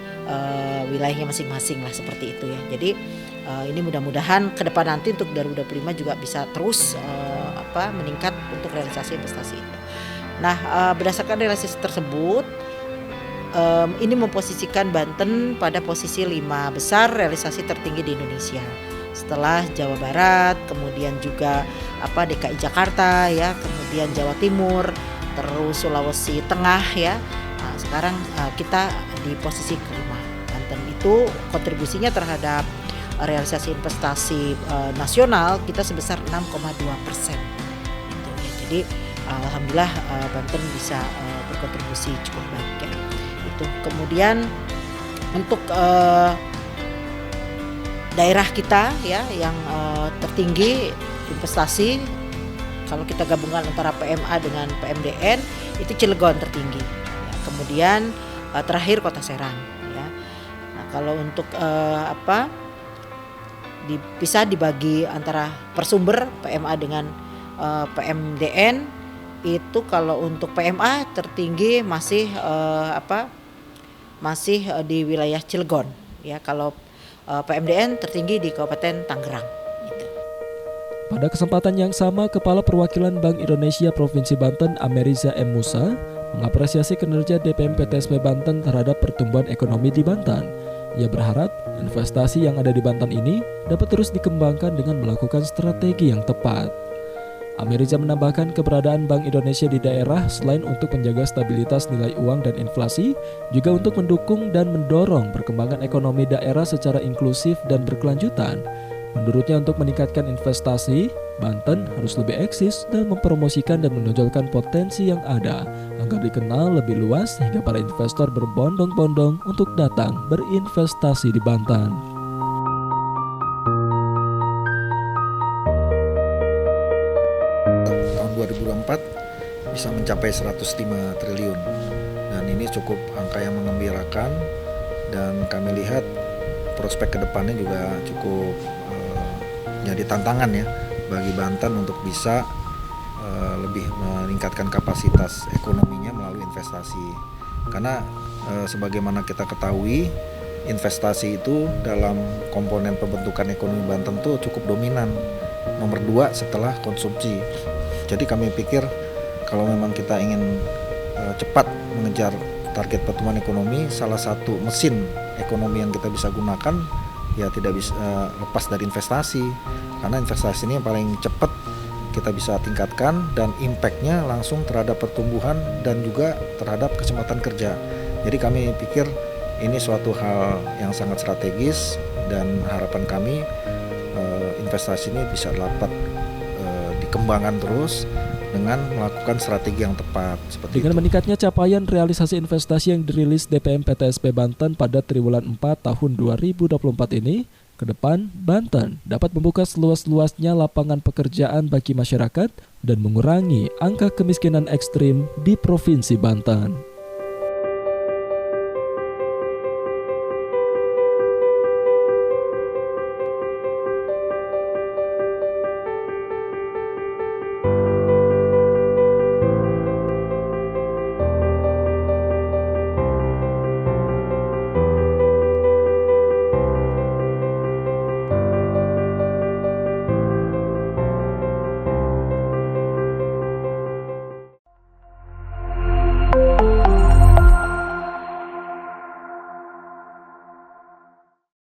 wilayahnya masing-masing lah, seperti itu ya. Jadi ini mudah-mudahan ke depan nanti untuk 2025 juga bisa terus meningkat untuk realisasi investasi itu. Nah, berdasarkan realisasi tersebut, ini memposisikan Banten pada posisi 5 besar realisasi tertinggi di Indonesia. Setelah Jawa Barat, kemudian juga DKI Jakarta ya, kemudian Jawa Timur, terus Sulawesi Tengah ya. Nah, sekarang kita di posisi kelima. Banten itu kontribusinya terhadap realisasi investasi nasional kita sebesar 6,2%. Gitu ya. Jadi alhamdulillah Banten bisa berkontribusi cukup baik ya. Itu. Kemudian untuk daerah kita ya yang tertinggi investasi, kalau kita gabungan antara PMA dengan PMDN itu Cilegon tertinggi. Ya. Kemudian terakhir Kota Serang ya. Nah, kalau untuk bisa dibagi antara persumber PMA dengan PMDN itu, kalau untuk PMA tertinggi masih di wilayah Cilegon ya. Kalau PMDN tertinggi di Kabupaten Tangerang gitu. Pada kesempatan yang sama, Kepala Perwakilan Bank Indonesia Provinsi Banten Ameriza M. Musa mengapresiasi kinerja DPM PTSP Banten terhadap pertumbuhan ekonomi di Banten. Ia berharap investasi yang ada di Banten ini dapat terus dikembangkan dengan melakukan strategi yang tepat. Ameriza menambahkan keberadaan Bank Indonesia di daerah selain untuk menjaga stabilitas nilai uang dan inflasi, juga untuk mendukung dan mendorong perkembangan ekonomi daerah secara inklusif dan berkelanjutan. Menurutnya, untuk meningkatkan investasi, Banten harus lebih eksis dan mempromosikan dan menonjolkan potensi yang ada agar dikenal lebih luas sehingga para investor berbondong-bondong untuk datang berinvestasi di Banten. Tahun 2024 bisa mencapai 105 triliun dan ini cukup angka yang mengembirakan, dan kami lihat prospek kedepannya juga cukup jadi tantangan ya bagi Banten untuk bisa lebih meningkatkan kapasitas ekonominya melalui investasi. Karena sebagaimana kita ketahui, investasi itu dalam komponen pembentukan ekonomi Banten tuh cukup dominan, nomor 2 setelah konsumsi. Jadi kami pikir kalau memang kita ingin cepat mengejar target pertumbuhan ekonomi, salah satu mesin ekonomi yang kita bisa gunakan ya tidak bisa lepas dari investasi, karena investasi ini yang paling cepat kita bisa tingkatkan dan impact-nya langsung terhadap pertumbuhan dan juga terhadap kesempatan kerja. Jadi kami pikir ini suatu hal yang sangat strategis, dan harapan kami investasi ini bisa dapat dikembangkan terus dengan melakukan strategi yang tepat. Dengan meningkatnya capaian realisasi investasi yang dirilis DPM PTSP Banten pada triwulan 4 tahun 2024 ini, ke depan Banten dapat membuka seluas-luasnya lapangan pekerjaan bagi masyarakat dan mengurangi angka kemiskinan ekstrim di Provinsi Banten.